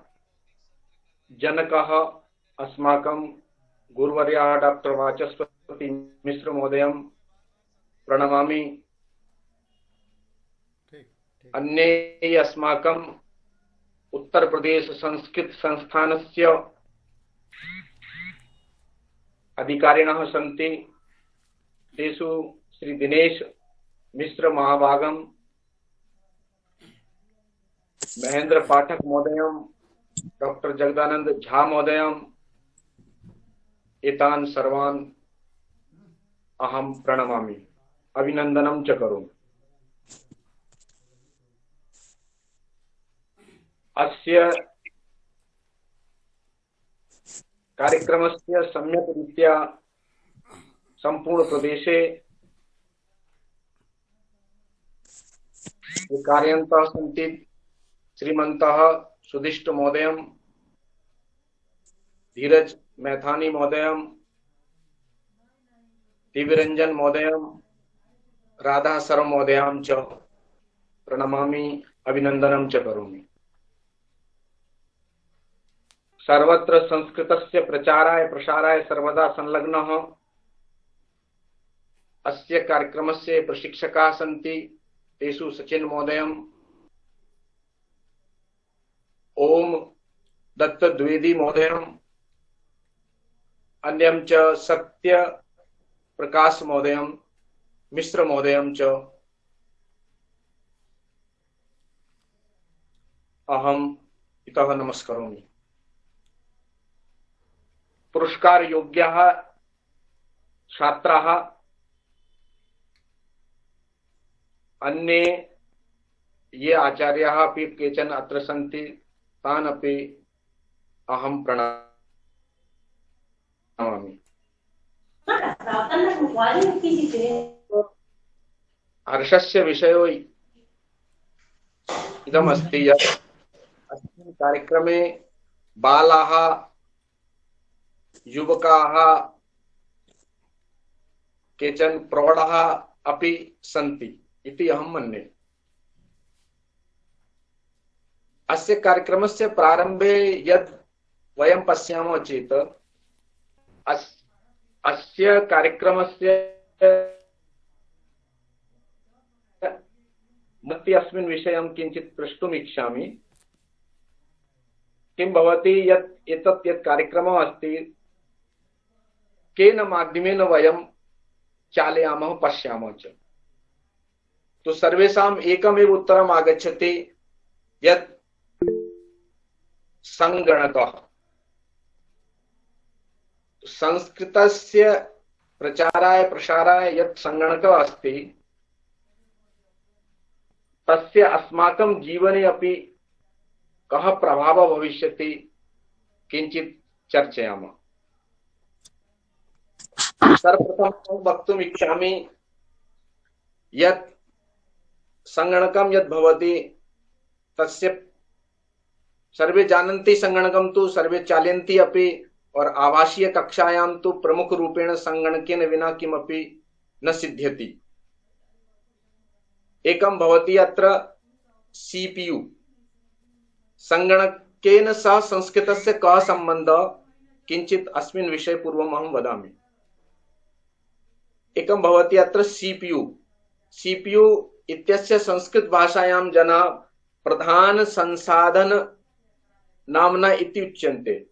जनकः अस्माकं गुरुवर्यः डॉक्टर वाचस्पति मिश्र महोदयं प्रणमामि। अन्ये अस्माकं उत्तर प्रदेश संस्कृत संस्थानस्य अधिकारिणः सन्ति। तेषु श्री दिनेश मिश्र महाभागं, महेंद्र पाठक महोदयं, डॉक्टर जगदानंद झा महोदयं, एतान् सर्वान् अहं प्रणमामि, अभिनन्दनं च करोमि। अस्य कार्यक्रमस्य सम्यक् रीत्या सम्पूर्णप्रदेशे ये कार्यन्तः सन्ति। श्रीमन्तः सुदिष्ट महोदयं, धीरज मैथानी महोदयं, दिव्यरंजन महोदयं, राधा शर्मा महोदयां च प्रणमामि, अभिनन्दनं च करोमि। सर्वत्र संस्कृतस्य प्रचाराय प्रसाराय सर्वदा संलग्नः अस्य कार्यक्रमस्य प्रशिक्षकाः सन्ति। तेषु सचिन महोदयं, ओम दत्त द्विवेदी महोदयं, अन्यं च सत्य प्रकाश महोदयं, मिश्र महोदयं च अहम् इतः नमस्करोमि। पुरस्कार योग्याः छात्राः अन्ये ये आचार्याः अपि केचन अत्र सन्ति, तान् अपि अहं प्रणमामि। हर्षस्य विषयो इदमस्ति यत् अस्मिन् कार्यक्रमे बालाः, युवकाः, केचन प्रौढाः अपि सन्ति इति अहं मन्ये। अस्य कार्यक्रमस्य प्रारम्भे यद् वयं पश्यामः चेत् अस्य कार्यक्रमस्य मध्ये अस्मिन् विषये अहं किञ्चित् प्रष्टुम् इच्छामि। किं भवति यत् एतत् यत् कार्यक्रमः अस्ति, केन माध्यमेन वयं चालयामः पश्यामः च, तो सर्वेषाम् एकमेव उत्तरम् आगच्छति यत् संगणकः। संस्कृतस्य प्रचाराय प्रसाराय यत् संगणकः अस्ति, तस्य अस्माकं जीवने अपि कः प्रभावः भविष्यति किञ्चित् चर्चयामः। सर्वप्रथमं वक्तुम् इच्छामि यत् संगणकं यद् भवति तस्य सर्वे जानन्ति, संगणकं तु सर्वे चालयन्ति अपि, और आवासीय कक्षायां तु प्रमुख रूपेण संगणकेन विना किमपि न सिद्ध्यति। एकं भवति अत्र CPU। संगणकेन सह संस्कृतस्य कः सम्बन्धः किञ्चित् अस्मिन् विषये पूर्वम् अहं वदामि। एकं भवति अत्र CPU इत्यस्य संस्कृत भाषायां जनाः प्रधान संसाधन नाम्ना इति उच्यन्ते।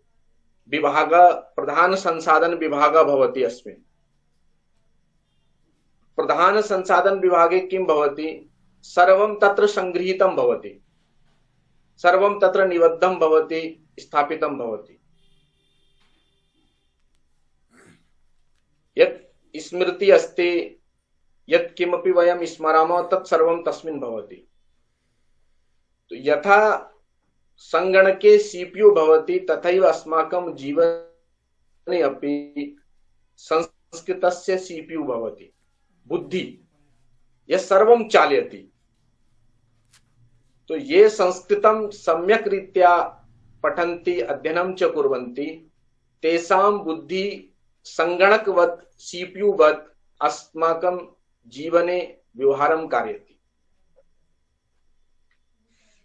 विभाग, प्रधान संसाधन विभागः भवति अस्मिन्। प्रधान संसाधन विभागे किं भवति, सर्वं तत्र संगृहीतं भवति, सर्वं तत्र निबद्धं भवति, स्थापितं भवति। यत् स्मृति अस्ति, यत् किमपि वयं स्मरामः तत् सर्वं तस्मिन् भवति। तो यथा संगणके CPU भवति, तथैव अस्माकं जीवने अपि संस्कृतस्य CPU भवति, बुद्धि, यः सर्वं चालयति। तो ये संस्कृतं सम्यक् रीत्या पठन्ति, अध्ययनं च कुर्वन्ति, तेषां बुद्धि संगणकवत् CPU वत् अस्माकं जीवने व्यवहारं कारयति।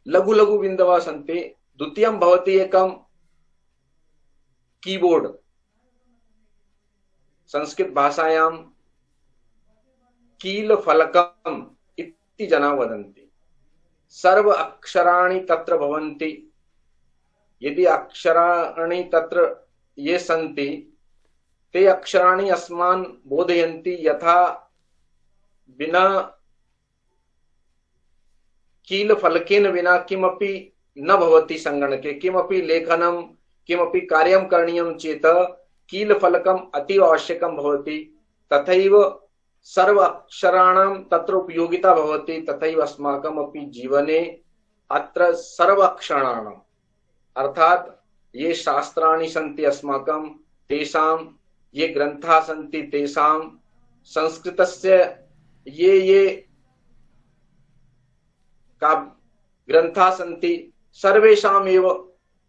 लघु लघु बिन्दवः सन्ति। द्वितीयं भवति एकं कीबोर्ड। संस्कृत भाषायां कीलफलकम् इति जनाः वदन्ति। सर्व अक्षराणि तत्र भवन्ति। यदि अक्षराणि तत्र ये सन्ति, ते अक्षराणि अस्मान् बोधयन्ति, यथा बिना कीलफलकेन विना किमपि न भवति। संगणके किमपि लेखनं, किमपि कार्यं करणीयं चेत् कीलफलकम् अतीव आवश्यकं भवति। तथैव सर्व अक्षराणां तत्र उपयोगिता भवति। तथैव अस्माकम् अपि जीवने अत्र सर्व अक्षराणाम्, अर्थात् ये शास्त्राणि सन्ति अस्माकं तेषां ये ग्रन्थाः सन्ति तेषां संस्कृतस्य ये का ग्रन्थाः सन्ति सर्वेषामेव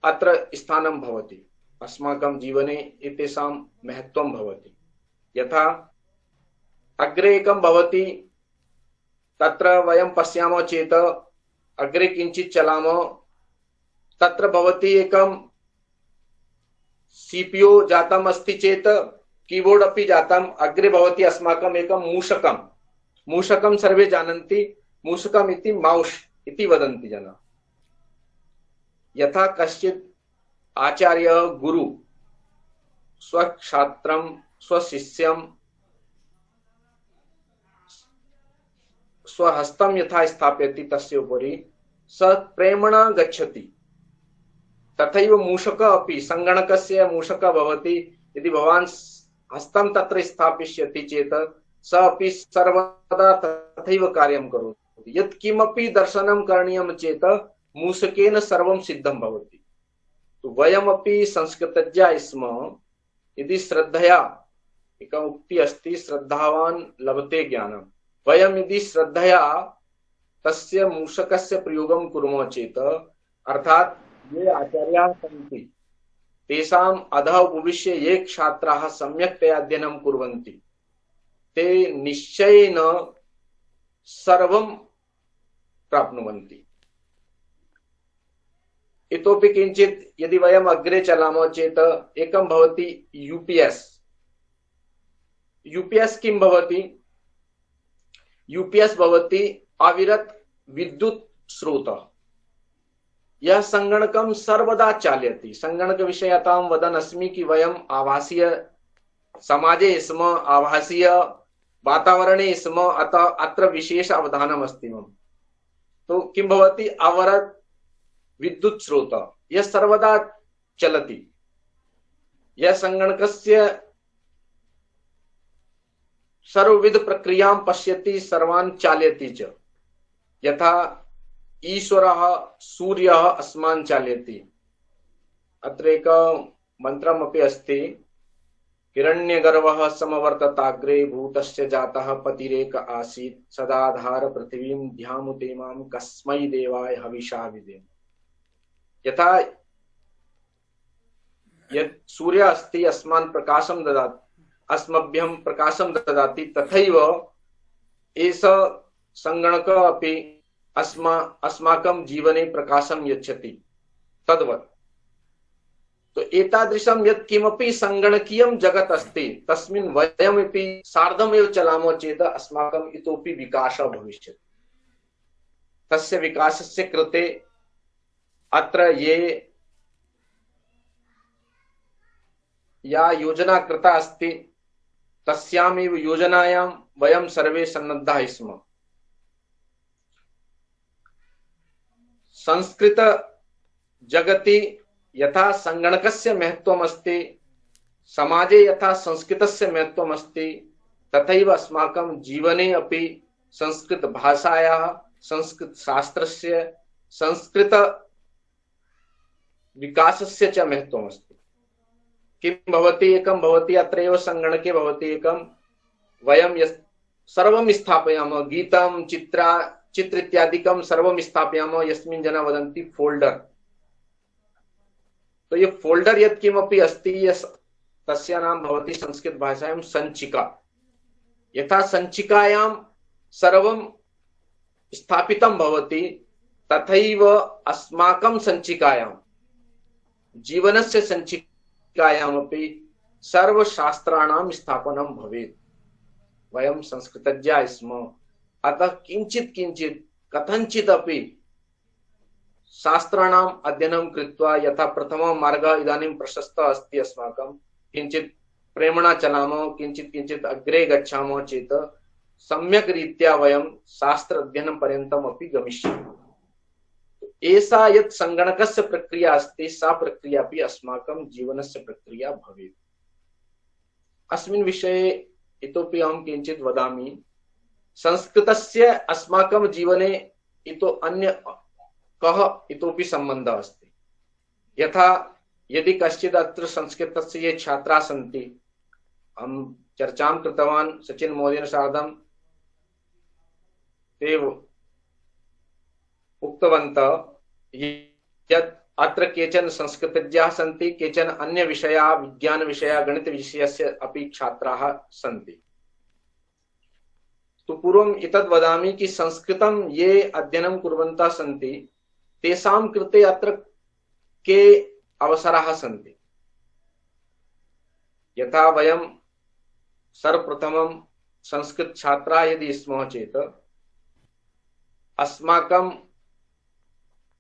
अत्र स्थानं भवति। अस्माकं जीवने एतेषां महत्त्वं भवति। यथा अग्रे एकं भवति, तत्र वयं पश्यामः चेत् अग्रे किञ्चित् चलामः, तत्र भवति एकं सीपीयू जातम् अस्ति चेत् कीबोर्ड अपि जातम्। अग्रे भवति अस्माकम् एकं मूषकं। मूषकं सर्वे जानन्ति, मूषकम् इति माउस् इति वदन्ति जनाः। यथा कश्चित् आचार्य गुरु स्वछात्रं स्वशिष्यं स्वहस्तं यथा स्थापयति तस्य उपरि स प्रेम्णा गच्छति, तथैव मूषक अपि संगणकस्य मूषक भवति। यदि भवान् हस्तं तत्र स्थापयिष्यति चेत् स अपि सर्वदा तथैव कार्यं करोति। यत् किमपि दर्शनं करणीयं चेत् मूषकेन सर्वं सिद्धं भवति। तो वयमपि संस्कृतज्ञाः स्म। यदि श्रद्धया, एका उक्ति अस्ति, श्रद्धावान् लभते ज्ञानम्। वयं यदि श्रद्धया तस्य मूषकस्य प्रयोगं कुर्मः चेत्, अर्थात् ये आचार्याः सन्ति तेषाम् अधः उपविश्य ये छात्राः सम्यक्तया अध्ययनं कुर्वन्ति ते निश्चयेन सर्वं प्राप्नुवन्ति। इतोपि किञ्चित् यदि वयम् अग्रे चलामः चेत् एकं भवति यूपीएस। यूपीएस किं भवति? यूपीएस भवति अविरत विद्युत स्रोतः। यह संगणकं सर्वदा चालयति। संगणक विषये अहं वदन् अस्मि कि वयम् आभासीय समाजे स्म, आभासीय वातावरणे स्म, अतः अत्र विशेष अवधानम् अस्ति मम। तो किं भवति? अवरत विद्युत स्रोतः यह सर्वदा चलति। यह संगणकस्य सर्वविध प्रक्रियां पश्यति, सर्वान् चालयति च। यथा ईश्वरः सूर्यः अस्मान् चालयति। अत्र एकं मन्त्रमपि अस्ति, हिरण्यगर्भः समवर्तताग्रे भूतस्य जातः पतिरेक आसीत् सदाधार पृथिवीं ध्यामुते मां कस्मै देवाय हविषा विदेम। यथा यत् सूर्य अस्ति अस्मान् प्रकाशं ददाति, अस्मभ्यं प्रकाशं ददाति, तथैव एष संगणक अपि अस्माकं जीवने प्रकाशं यच्छति तद्वत्। तो एतादृशं यत् किमपि संगणकीयं जगत् अस्ति तस्मिन् वयमपि सार्धमेव चलामः चेत् अस्माकम् इतोपि विकासः भविष्यति। तस्य विकासस्य कृते अत्र या योजना कृता अस्ति तस्यामेव योजनायां वयं सर्वे सन्नद्धाः स्मः। संस्कृत जगति यथा संगणकस्य महत्त्वम् अस्ति, समाजे यथा संस्कृतस्य महत्त्वम् अस्ति, तथैव अस्माकं जीवने अपि संस्कृत भाषायाः, संस्कृत शास्त्रस्य, संस्कृत विकासस्य च महत्त्वम् अस्ति। किं भवति? एकं भवति अत्रैव संगणके भवति एकं, वयं सर्वं स्थापयामः, गीतं चित्र इत्यादिकं सर्वं स्थापयामः, यस्मिन् जना वदन्ति फोल्डर। तो ये फोल्डर यत् किमपि अस्ति तस्य नाम भवति संस्कृत भाषायां सञ्चिका। यथा सञ्चिकायां सर्वं स्थापितं भवति तथैव अस्माकं सञ्चिकायां, जीवनस्य सञ्चिकायामपि सर्वशास्त्राणां स्थापनं भवेत्। वयं संस्कृतज्ञाः स्मः, अतः किंचित कथंचित अपि शास्त्राणाम् अध्ययनं कृत्वा, यथा प्रथमः मार्गः इदानीं प्रशस्तः अस्ति अस्माकं, किंचित प्रेम्णा चलामः, किंचित अग्रे गच्छामः चेत् सम्यक् रीत्या वयं शास्त्र अध्ययनं पर्यन्तम् अपि गमिष्यामः। एषा यत् संगणकस्य प्रक्रिया अस्ति सा प्रक्रिया अपि अस्माकं जीवनस्य प्रक्रिया भवेत्। अस्मिन् विषये इतोपि अहं किंचित् वदामि। संस्कृतस्य अस्माकं जीवने इतो अन्य कः इतोपि सम्बन्धः अस्ति। यथा यदि कश्चित् अत्र संस्कृतस्य ये छात्राः सन्ति, अहं चर्चां कृतवान् सचिन महोदयेन सार्धं, ते उक्तवन्तः यत् अत्र केचन संस्कृतज्ञाः सन्ति, केचन अन्य विषयाः, विज्ञानविषयाः, गणितविषयस्य अपि छात्राः सन्ति। तो पूर्वम् एतद् वदामि कि संस्कृतं ये अध्ययनं कुर्वन्तः सन्ति तेषां कृते अत्र के अवसराः सन्ति। यथा वयं सर्वप्रथमं संस्कृत छात्राः यदि स्मः चेत् अस्माकं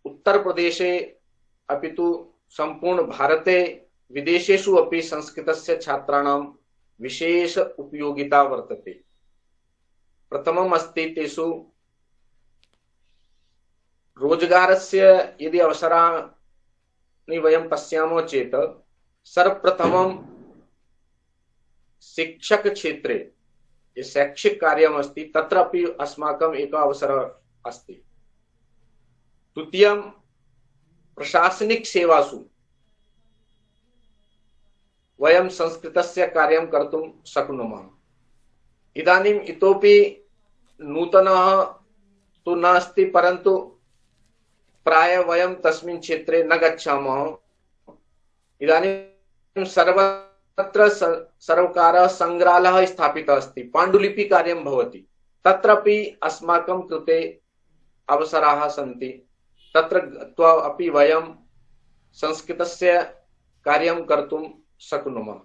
उत्तर प्रदेशे अपि तु संपूर्ण भारते विदेशेषु अपि संस्कृतस्य छात्राणां विशेष उपयोगिता वर्तते। प्रथमम् अस्ति तेषु रोजगारस्य यदि अवसराणि वयं पश्यामः चेत् सर्वप्रथमं शिक्षक क्षेत्रे ये शैक्षिक कार्यम् अस्ति तत्रापि अस्माकम् एकः अवसरः अस्ति। द्वितीयं प्रशासनिक सेवासु वयं संस्कृतस्य कार्यं कर्तुं शक्नुमः। इदानीम् इतोपि नूतनः तु नास्ति, परन्तु प्राय वयं तस्मिन् क्षेत्रे न गच्छामः। इदानीं सर्वत्र सर्वकारः संग्रहालयः स्थापितः अस्ति, पाण्डुलिपि कार्यं भवति, तत्रापि अस्माकं कृते अवसराः सन्ति। तत्र गत्वा अपि वयं संस्कृतस्य कार्यं कर्तुं शक्नुमः।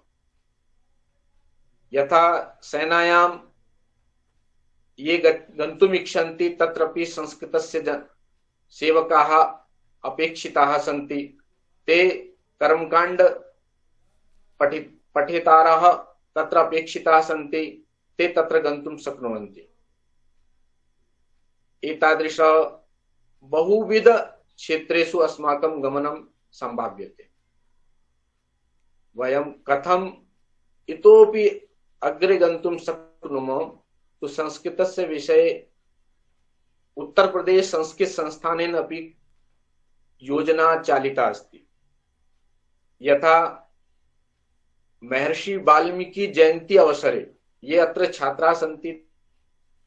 यथा सेनायां ये गन्तुम् इच्छन्ति तत्रापि संस्कृतस्य सेवकाः अपेक्षिताः सन्ति। ते कर्मकाण्ड पठितारः तत्र अपेक्षिताः सन्ति, ते तत्र गन्तुं शक्नुवन्ति। एतादृश बहुविध क्षेत्रेषु अस्माकं गमनं सम्भाव्यते। वयं कथम् इतोपि अग्रे गन्तुं शक्नुमः, तो संस्कृतस्य विषये उत्तर प्रदेश संस्कृत संस्थानेन अपि योजना चालिता अस्ति। यथा महर्षि वाल्मीकि जयंती अवसरे ये अत्र छात्राः सन्ति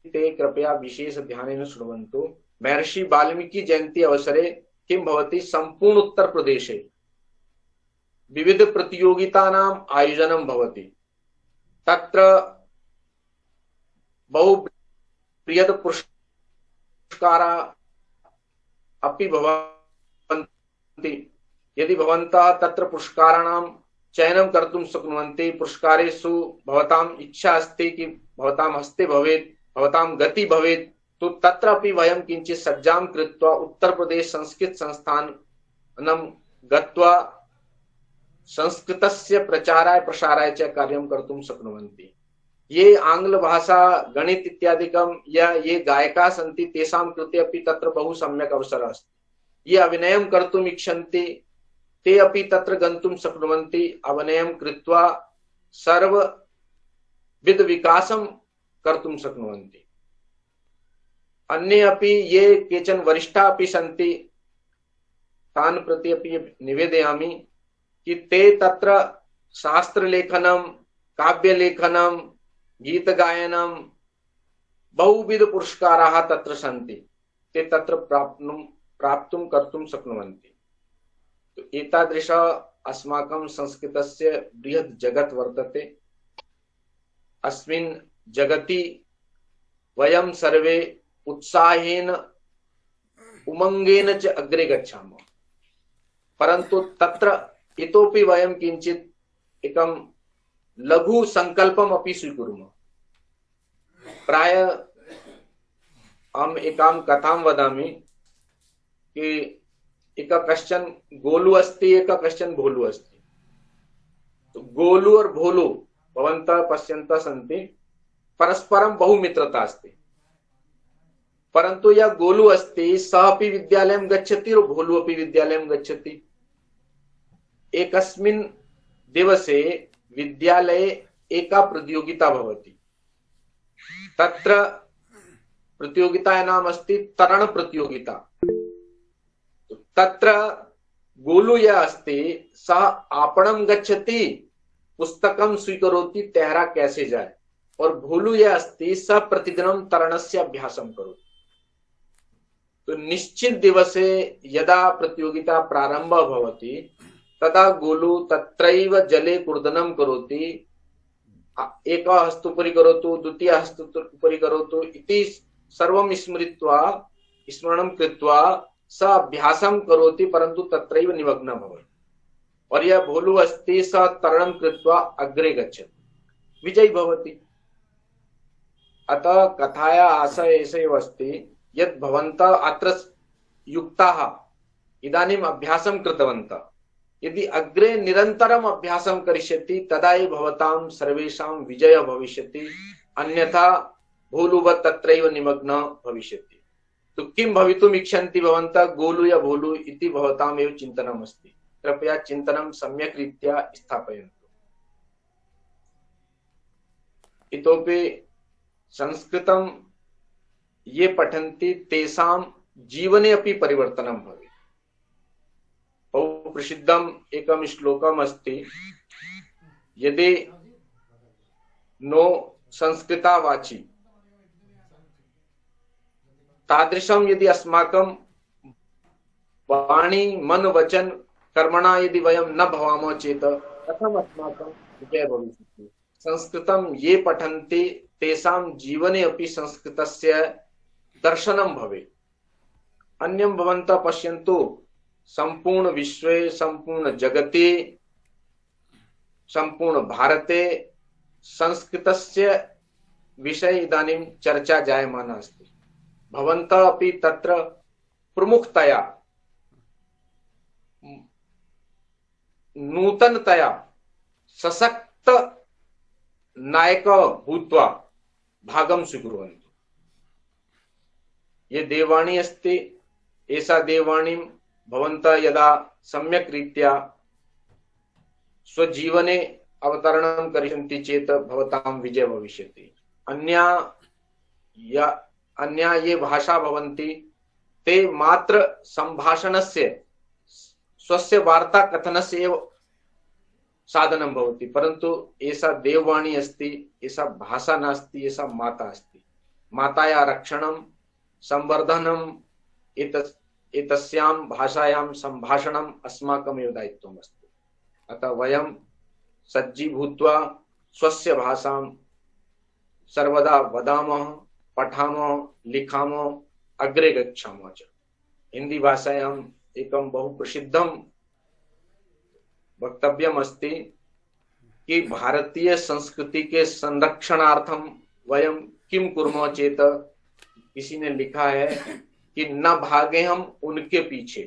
ते कृपया विशेष ध्यानेन शृण्वन्तु। महर्षि वाल्मीकि जयंती अवसरे किं भवति, सम्पूर्ण उत्तर प्रदेशे विविध प्रतियोगितानां आयोजनं भवति। तत्र बहु बृहत् पुरस्काराः अपि भवन्ति। यदि भवन्तः तत्र पुरस्काराणां चयनं कर्तुं शक्नुवन्ति, पुरस्कारेषु भवताम् इच्छा अस्ति कि भवतां हस्ते भवेत्, भवतां गति भवेत्, तो तत्रापि वयं किञ्चित् सज्जां कृत्वा उत्तर प्रदेश संस्कृत संस्थानं गत्वा संस्कृतस्य प्रचाराय प्रसाराय च कार्यं कर्तुं शक्नुवन्ति। ये आङ्ग्लभाषा गणित इत्यादिकं या ये गायकाः सन्ति तेषां कृते अपि तत्र बहु सम्यक् अवसरः अस्ति। ये अभिनयं कर्तुम् इच्छन्ति ते अपि तत्र गन्तुं शक्नुवन्ति। अभिनयं कृत्वा सर्वविध विकासं कर्तुं शक्नुवन्ति। अन्ये अपि ये केचन वरिष्ठाः अपि सन्ति तान् प्रति अपि निवेदयामि कि ते तत्र शास्त्रलेखनं, काव्यलेखनं, गीतगायनं बहुविध पुरस्काराः तत्र सन्ति, ते तत्र प्राप्तुं कर्तुं शक्नुवन्ति। तो एतादृश अस्माकं संस्कृतस्य बृहत् जगत् वर्तते। अस्मिन् जगति वयं सर्वे उत्साहेन उमंगेन च अग्रे गच्छामः, परन्तु तत्र इतोपि वयं किञ्चित् एकं लघु संकल्पम् अपि स्वीकुर्मः। प्राय अहम् एकां कथां वदामि कि एक कश्चन गोलु अस्ति, एक कश्चन भोलु अस्ति। तो गोलु और भोलु भवन्तः पश्यन्तः सन्ति, परस्परं बहु मित्रता अस्ति, परन्तु यः गोलु अस्ति सः अपि विद्यालयं गच्छति और भोलु अपि विद्यालयं गच्छति। एकस्मिन् दिवसे विद्यालये एका प्रतियोगिता भवति। तत्र प्रतियोगितायाः नाम अस्ति तरण प्रतियोगिता। तत्र गोलु यः अस्ति सः आपणं गच्छति, पुस्तकं स्वीकरोति, तेहरा कैसे जाए, और भोलु यः अस्ति सः प्रतिदिनं तरणस्य अभ्यासं करोति। तो निश्चित दिवसे यदा प्रतियोगिता प्रारम्भः भवति तदा गोलु तत्रैव जले कूर्दनं करोति, एकः हस्तोपरि करोतु, द्वितीयः हस्तोपरि करोतु इति सर्वं स्मरणं कृत्वा स अभ्यासं करोति, परन्तु तत्रैव निमग्नः भवति। और यह भोलु अस्ति स तरणं कृत्वा अग्रे गच्छति, विजयी भवति। अतः कथाया आशय एषैव अस्ति यत् भवन्तः अत्र युक्ताः इदानीम् अभ्यासं कृतवन्तः, यदि अग्रे निरन्तरम् अभ्यासं करिष्यति तदा एव भवतां सर्वेषां विजयः भविष्यति, अन्यथा भोलुवत् तत्रैव निमग्नः भविष्यति। तो किं भवितुम् इच्छन्ति भवन्तः, गोलु या भोलु इति भवतामेव चिन्तनम् अस्ति। कृपया चिन्तनं सम्यक् रीत्या स्थापयन्तु। इतोपि संस्कृतं ये पठन्ति तेषां जीवने अपि परिवर्तनं भवेत्। बहु प्रसिद्धम् एकं श्लोकम् अस्ति, यदि नो संस्कृता वाची तादृशं यदि अस्माकं वाणी मन वचन कर्मणा यदि वयं न भवामः चेत् कथम् अस्माकं विजयः भविष्यति। संस्कृतं ये पठन्ति तेषां जीवने अपि संस्कृतस्य दर्शनं भवेत्। अन्यं भवन्तः पश्यन्तु, संपूर्ण विश्वे, संपूर्ण जगति, संपूर्ण भारते संस्कृतस्य विषये इदानीं चर्चा जायमाना अस्ति। भवन्तः अपि तत्र प्रमुखतया नूतनतया सशक्त नायकः भूत्वा भागं स्वीकुर्वन्तु। ये देववाणी अस्ति, एषा देववाणीं भवन्तः यदा सम्यक् रीत्या स्वजीवने अवतरणं करिष्यन्ति चेत् भवतां विजयः भविष्यति। अन्या ये भाषा भवन्ति ते मात्र सम्भाषणस्य, स्वस्य वार्ता कथनस्य एव साधनं भवति, परन्तु एषा देववाणी अस्ति, एषा भाषा नास्ति, एषा माता अस्ति। मातायाः रक्षणं, संवर्धनम् एतस्यां भाषायां सम्भाषणम् अस्माकमेव दायित्वम् अस्ति। अतः वयं सज्जीभूत्वा स्वस्य भाषां सर्वदा वदामः, पठामः, लिखामः, अग्रे गच्छामः च। हिंदी भाषायाम् एकं बहु प्रसिद्धं वक्तव्यम् अस्ति कि भारतीय संस्कृति के संरक्षणार्थं वयं किं कुर्मः चेत, किसी ने लिखा है कि न भागे हम उनके पीछे,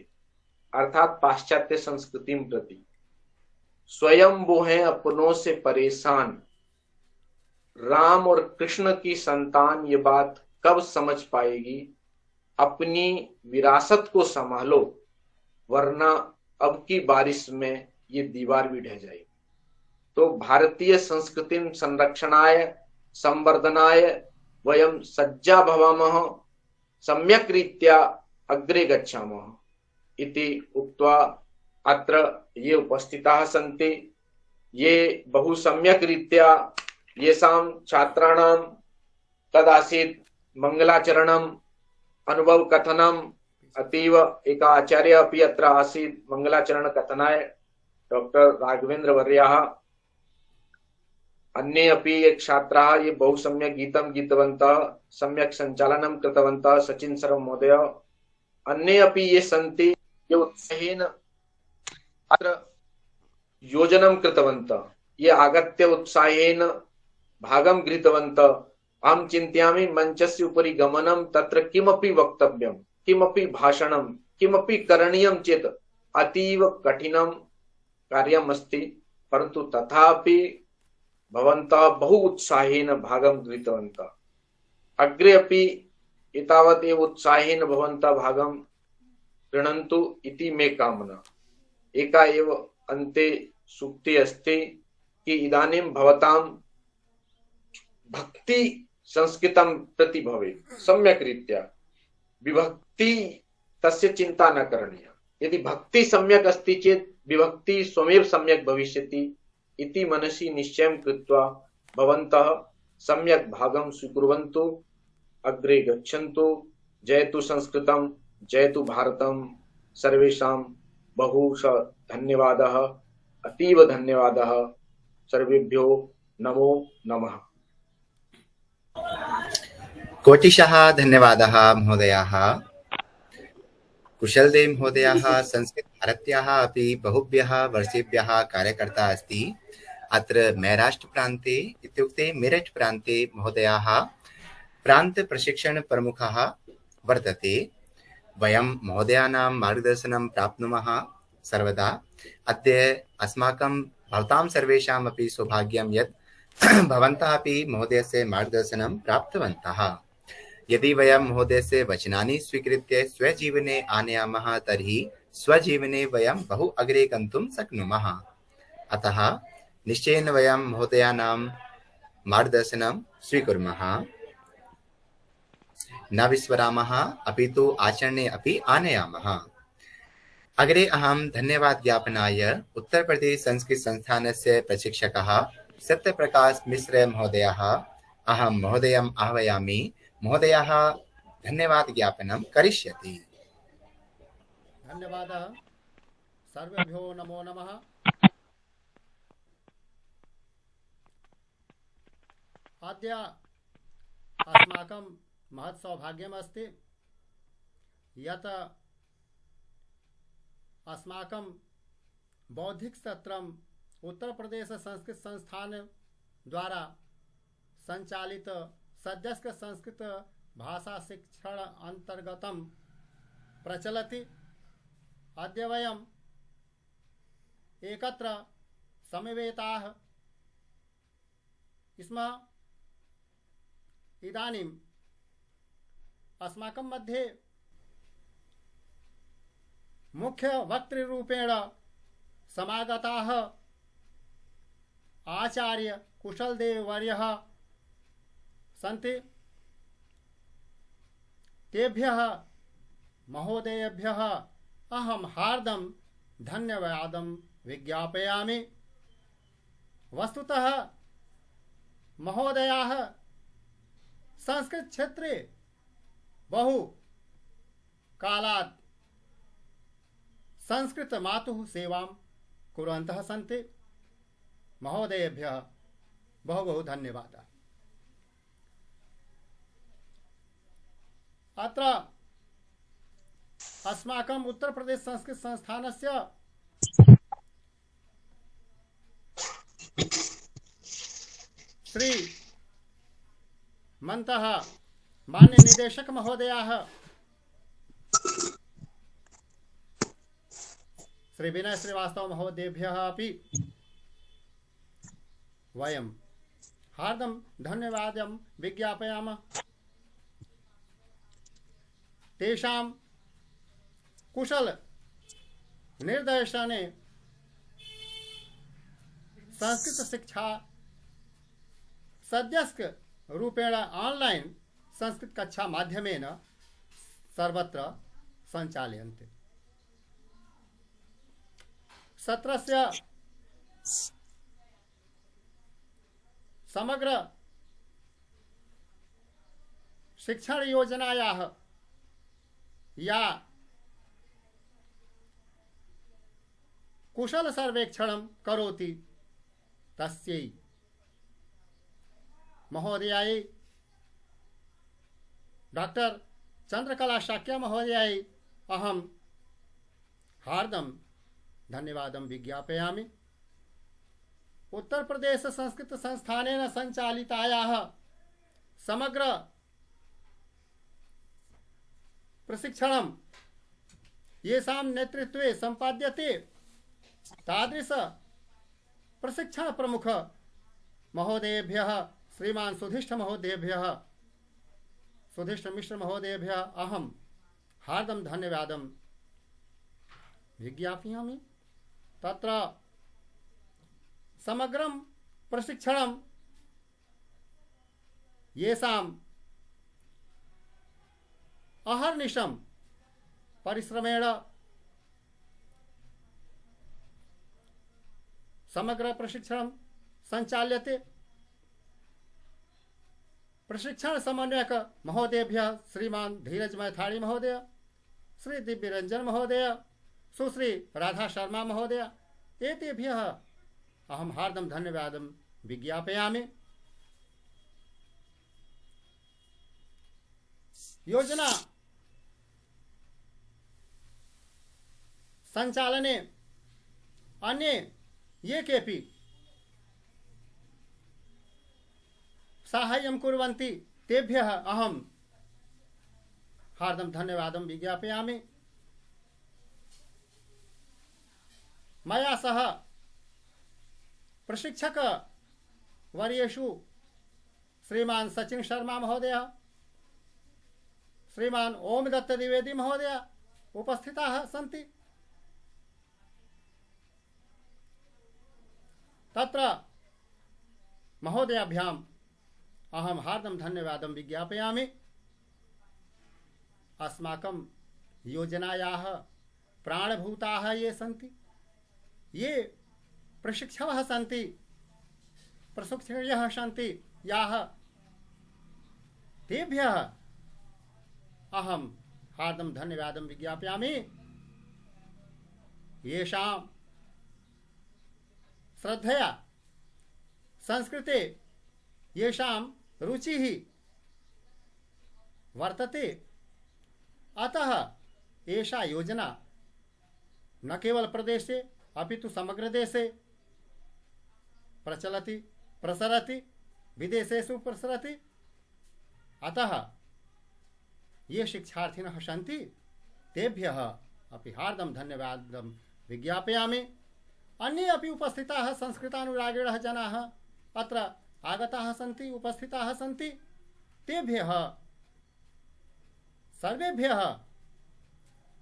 अर्थात पाश्चात्य संस्कृति प्रति। स्वयं वो हैं अपनों से परेशान। राम और कृष्ण की संतान ये बात कब समझ पाएगी? अपनी विरासत को संभालो, वरना अब की बारिश में ये दीवार भी ढह जाएगी। तो भारतीय संस्कृति संरक्षणाय संवर्धनाय वयं सज्जा भवामः, सम्यक् रीत्या अग्रे गच्छामः इति उक्त्वा अत्र ये उपस्थिताः सन्ति, ये बहु सम्यक् रीत्या येषां छात्राणां तदासीत् मंगलाचरणम्, अनुभव कथनम्, अतीव एक आचार्य अपि अत्र आसीत् मंगलाचरण कथनाय, डॉक्टर राघवेंद्र वर्याः। अन्ये अपि एक छात्राः ये बहु सम्यक् गीतं गीतवन्तः, सम्यक् सञ्चालनं कृतवन्तः, सचिन सर्व महोदय। अन्ये अपि ये सन्ति ये उत्साहेन अत्र योजनं कृतवन्तः, ये आगत्य उत्साहेन भागं गृहीतवन्तः। अहं चिन्तयामि मञ्चस्य उपरि गमनं, तत्र किमपि वक्तव्यं, किमपि भाषणं, किमपि करणीयं चेत् अतीव कठिनं कार्यम् अस्ति, परन्तु तथापि भवन्तः बहु उत्साहेन भागं गृहीतवन्तः। अग्रे अपि एतावत् एव उत्साहेन भवन्तः भागं गृह्णन्तु इति मे कामना। एका एव अन्ते सूक्तिः अस्ति कि इदानीं भवतां भक्ति संस्कृतं प्रति भवेत् सम्यक् रीत्या। विभक्ति तस्य चिंता न करणीया। यदि भक्ति सम्यक् अस्ति चेत् विभक्ति स्वमेव सम्यक् भविष्यति इति मनसि निश्चयं कृत्वा भवन्तः सम्यक् भागं स्वीकुर्वन्तु, अग्रे गच्छन्तु। जयतु संस्कृतं, जयतु भारतं। सर्वेषां बहुशः धन्यवादः, अतीव धन्यवादः। सर्वेभ्यो नमो नमः। कोटिशः धन्यवादः महोदयाः। कुशलदेव महोदयः संस्कृतभारत्याः अपि बहुभ्यः वर्षेभ्यः कार्यकर्ता अस्ति। अत्र महाराष्ट्रप्रान्ते इत्युक्ते मेरठ प्रान्ते महोदयाः प्रान्तप्रशिक्षणप्रमुखः वर्तते। वयं महोदयानां मार्गदर्शनं प्राप्नुमः सर्वदा। अद्य अस्माकं भवतां सर्वेषाम् अपि सौभाग्यं यत् भवन्तः अपि महोदयस्य मार्गदर्शनं प्राप्तवन्तः। यदि वयं महोदयस्य वचनानि स्वीकृत्य स्वजीवने आनयामः तर्हि स्वजीवने वयं बहु अग्रे गन्तुं शक्नुमः। अतः निश्चयेन वयं महोदयानां मार्गदर्शनं स्वीकुर्मः, न विस्मरामः, अपि तु आचरणे अपि आनयामः। अग्रे अहं धन्यवादज्ञापनाय उत्तरप्रदेश संस्कृत संस्थानस्य प्रशिक्षकः सत्यप्रकाश मिश्र महोदयः अहं महोदयम् आह्वयामि। महोदयः धन्यवादज्ञापनं करिष्यति। धन्यवादः। सर्वेभ्यो नमो नमः। अद्य अस्माकं महत् सौभाग्यमस्ति यत् अस्माकं बौद्धिकसत्रम् उत्तरप्रदेश संस्कृत संस्थान द्वारा संचालित सद्यस्क संस्कृत भाषा शिक्षण अंतर्गतं प्रचलति। अद्य वयम् एकत्र समवेताः स्मः। इदानीम् अस्माकं मध्ये मुख्य वक्तृरूपेण समागताः आचार्य कुशलदेव वर्यः सन्ति। तेभ्यः महोदयेभ्यः अहं हार्दं धन्यवादं विज्ञापयामि। वस्तुतः महोदयाः संस्कृत क्षेत्रे बहु कालात् संस्कृत मातुः सेवां कुर्वन्तः सन्ति। महोदयेभ्यः बहु बहु धन्यवादः। अत्र अस्माकम् उत्तर प्रदेश संस्कृत संस्थानस्य श्री मंतः मान्य निदेशक महोदयाः श्री विनय श्रीवास्तव महोदयेभ्यः अपि वयं हार्दं धन्यवादं विज्ञापयामः। तेषां कुशल निर्देशने संस्कृत शिक्षा सद्यस्क रूपेण ऑनलाइन संस्कृत कक्षा माध्यमेन सर्वत्र संचाल्यन्ते। सत्रस्य समग्र शिक्षण योजनायाः या कुशल सर्वेक्षणं करोति तस्यै महोदयायै डॉक्टर चंद्रकला शाक्य महोदयायै अहं हार्दं धन्यवादं विज्ञापयामि। उत्तर प्रदेश संस्कृत संस्थानेन संचालितायाः समग्र प्रशिक्षणं येषां नेतृत्वे सम्पाद्यते तादृश प्रशिक्षण प्रमुख महोदयेभ्यः श्रीमान सुधिष्ठ महोदयेभ्यः सुधिष्ठ मिश्र महोदयेभ्यः अहं हार्दं धन्यवादं विज्ञापयामि। तत्र समग्रं प्रशिक्षणं येषाम् अहर्निशं परिश्रमेण समग्र प्रशिक्षणं सञ्चाल्यते। प्रशिक्षण समन्वयक महोदयेभ्यः श्रीमान धीरज मैथाड़ी महोदय, श्री दिव्यरंजन महोदय, सुश्री राधा शर्मा महोदय, एतेभ्यः अहं हार्दं धन्यवादं विज्ञापयामि। योजना संचालने अन्ये ये केपि साहाय्यं कुर्वन्ति तेभ्यः अहं हार्दं धन्यवादं विज्ञापयामि। मया सह प्रशिक्षक वर्येषु श्रीमान सचिन शर्मा महोदय, श्रीमान ओम दत्त द्विवेदी महोदय उपस्थिताः सन्ति। तत्र महोदयाभ्याम् अहं हार्दं धन्यवादं विज्ञापयामि। अस्माकं योजनायाः प्राणभूताः ये सन्ति, ये प्रशिक्षकः सन्ति, प्रशिक्षकः सन्ति याः, तेभ्यः अहं हार्दं धन्यवादं विज्ञापयामि। येषां श्रद्धया संस्कृते येषां रुचिः वर्तते, अतः एषा योजना न केवल प्रदेशे अपितु समग्र देशे प्रचलति, प्रसरति, विदेशेषु प्रसरति। अतः ये शिक्षार्थिनः सन्ति तेभ्यः अपि हार्दं धन्यवादं विज्ञापयामि। अन्ये अपि उपस्थिताः संस्कृतानुरागिणः जनाः अत्र आगताः सन्ति, उपस्थिताः सन्ति। तेभ्यः सर्वेभ्यः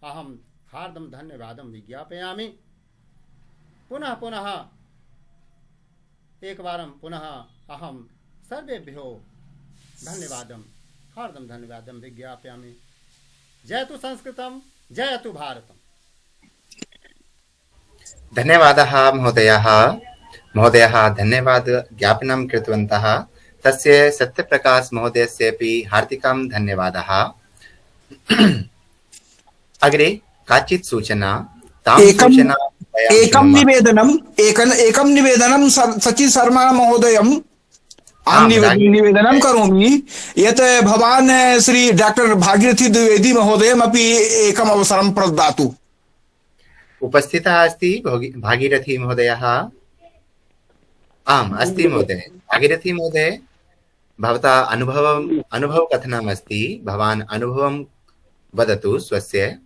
अहं हार्दं धन्यवादं विज्ञापयामि। पुनः पुनः एकवारं पुनः अहं सर्वेभ्यो धन्यवादं हार्दं धन्यवादं विज्ञापयामि। जयतु संस्कृतं, जयतु भारतम्। धन्यवादः महोदयः। महोदयः धन्यवाद ज्ञापनं कृतवन्तः। तस्य सत्यप्रकाश महोदयस्यपि हार्दिकं धन्यवादः। अग्रे काचित् सूचना, तां सूचना एकं निवेदनं सचिन शर्मा महोदयम् अहं निवेदनं करोमि यत् भवान् श्री डॉक्टर भागीरथी द्विवेदी महोदयमपि एकम् अवसरं प्रददातु। उपस्थितः अस्ति भागीरथी महोदयः? आम् अस्ति महोदय। भागीरथी महोदय, भवता अनुभव कथनम् अस्ति? भवान् अनुभवं वदतु स्वस्य।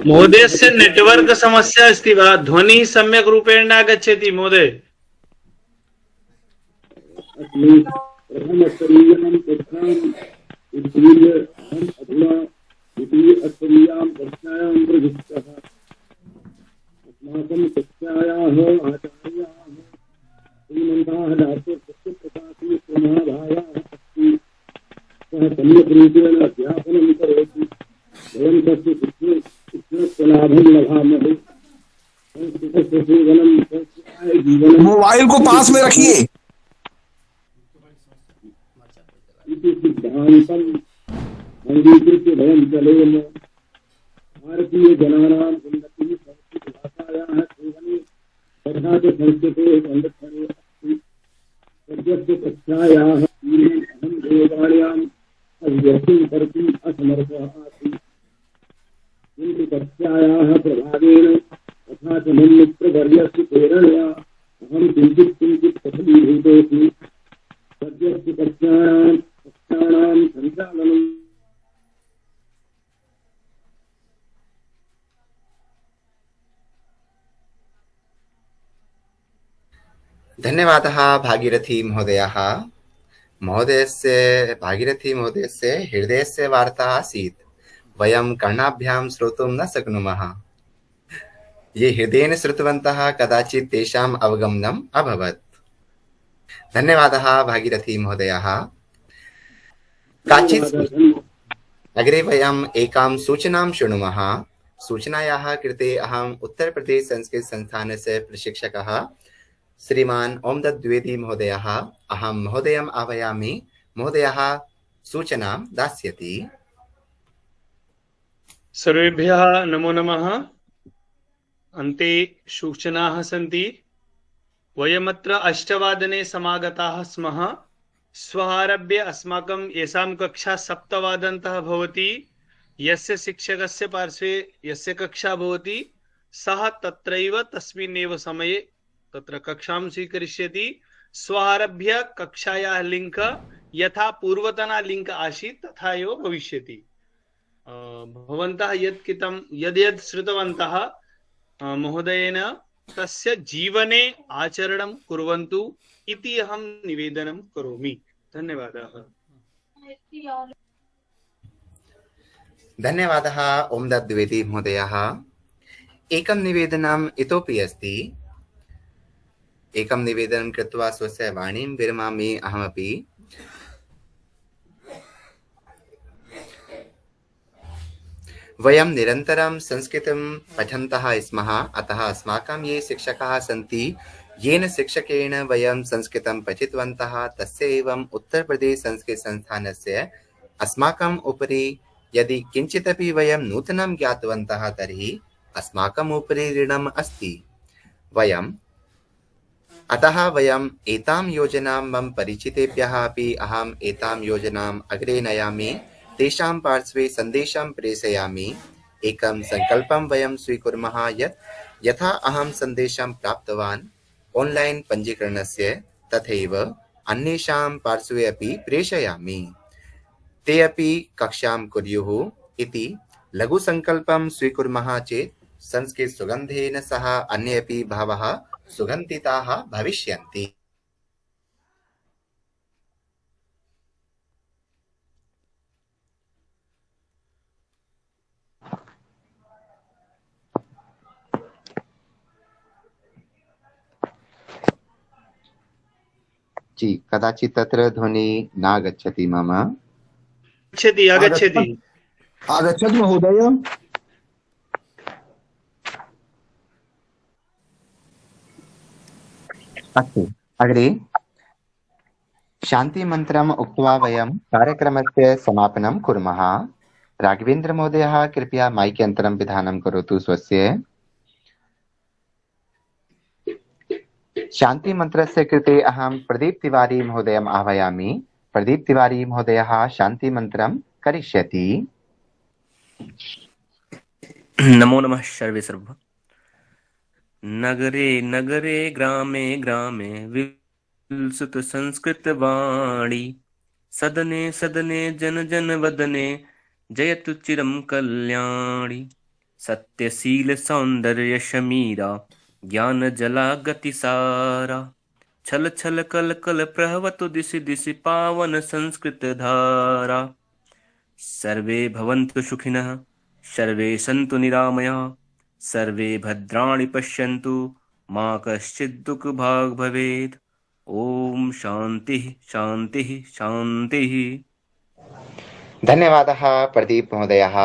महोदयस्य नेटवर्क समस्या अस्ति वा? ध्वनिः सम्यक् रूपेण नागच्छति महोदय। मोबाइल को पास में रखिए। भारतीय जनानां उन्नतिः संस्कृतभाषायाः सेवने तथा च संस्कृतेः संरक्षणे अस्ति। सद्यस्य कक्षायाः पूर्वम् अहं देवालयाम् अभ्यर्थं कर्तुम् असमर्थः आसीत्, किन्तु कक्षायाः प्रभावेन तथा च मम मित्रवर्यस्य प्रेरणया अहं किञ्चित् सफलीभूतोऽस्मि। सद्यस्य कक्षाणां सञ्चालनं धन्यवादः भागीरथी महोदयः। भागीरथी महोदयस्य हृदयस्य वार्ता आसीत्। वयं कर्णाभ्यां श्रोतुं न शक्नुमः। ये हृदयेन श्रुतवन्तः कदाचित् तेषाम् अवगमनम् अभवत्। धन्यवादः भागीरथी महोदयः। अग्रे वयम् एकां सूचनां शृणुमः। सूचनायाः कृते अहम् उत्तरप्रदेश संस्कृत संस्थानस्य प्रशिक्षकः श्रीमान् ओमदत्त द्विवेदी महोदयः अहं महोदयम् आह्वयामि। महोदयः सूचनां दास्यति। सर्वेभ्यः नमो नमः। अन्ते सूचनाः सन्ति। वयमत्र 8 समागताः स्मः। श्वः आरभ्य अस्माकं येषां कक्षा 7 भवति, यस्य शिक्षकस्य पार्श्वे यस्य कक्षा भवति सः तत्रैव तस्मिन्नेव समये तत्र कक्षां स्वीकरिष्यति। श्वः आरभ्य कक्षायाः लिङ्क् यथा पूर्वतना लिङ्क् आसीत् तथा एव भविष्यति। भवन्तः यद् श्रुतवन्तः महोदयेन तस्य जीवने आचरणं कुर्वन्तु इति अहं निवेदनं करोमि। धन्यवादः। धन्यवादः ओमदत्त द्विवेदी महोदयः। एकं निवेदनम् इतोपि अस्ति। एकं निवेदनं कृत्वा स्वस्य वाणीं विरमामि अहमपि। वयं निरन्तरं संस्कृतं पठन्तः स्मः। अतः अस्माकं ये शिक्षकाः सन्ति, येन शिक्षकेण वयं संस्कृतं पठितवन्तः, तस्य एवं उत्तरप्रदेश संस्कृत संस्थानस्य अस्माकम् उपरि यदि किञ्चिदपि वयं नूतनं ज्ञातवन्तः तर्हि अस्माकम् उपरि ऋणम् अस्ति। अतः वयम् एतां योजनां मम परिचितेभ्यः अपि अहम् एतां योजनाम् अग्रे नयामि। तेषां पार्श्वे सन्देशं प्रेषयामि। एकं सङ्कल्पं वयं स्वीकुर्मः यत् यथा अहं सन्देशं प्राप्तवान् ऑनलाइन पञ्जीकरणस्य, तथैव अन्येषां पार्श्वे अपि प्रेषयामि। ते अपि कक्षां कुर्युः इति लघुसङ्कल्पं स्वीकुर्मः चेत् संस्कृत सुगन्धेन सह अन्ये अपि बहवः सुगन्धिताः भविष्यन्ति। जी, कदाचित् तत्र ध्वनि नागच्छति मम। आगच्छति महोदय। अस्तु, अग्रे शान्तिमन्त्रम् उक्त्वा वयं कार्यक्रमस्य समापनं कुर्मः। राघवेन्द्र महोदयः कृपया माइक यन्त्रं पिधानं करोतु स्वस्य। शान्ति मंत्रस्य कृते अहं प्रदीप तिवारी महोदयम् आह्वयामि। प्रदीप तिवारी महोदयः शान्ति मंत्रं करिष्यति। नमो नमः सर्वे सर्व। नगरे नगरे ग्रामे ग्रामे विलसत संस्कृत वाणी, सदने सदने जन जन वदने जयतु चिरं कल्याणी। सत्यशील सौंदर्य शमीरा ज्ञान जला गति सारा, छल छल कल कल प्रहवतु दिशि दिशि पावन संस्कृत धारा। सर्वे भवन्तु सुखिनः, सर्वे सन्तु निरामयाः, सर्वे भद्राणि पश्यन्तु, मा कश्चित् दुःखभाग् भवेत्। ओम शान्तिः शान्तिः शान्तिः। धन्यवादः प्रदीप महोदयः।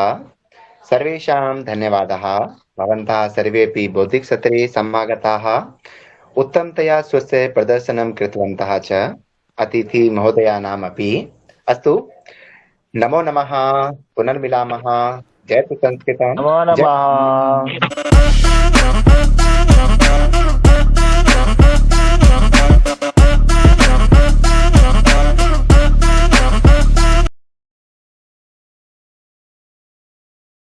सर्वेषां धन्यवादः। भवन्तः सर्वेपि बौद्धिकसत्रे समागताः, उत्तमतया स्वस्य प्रदर्शनं कृतवन्तः च, अतिथि महोदयानामपि। अस्तु, नमो नमः। पुनर्मिलामः। जय संस्कृतम्। नमो नमः।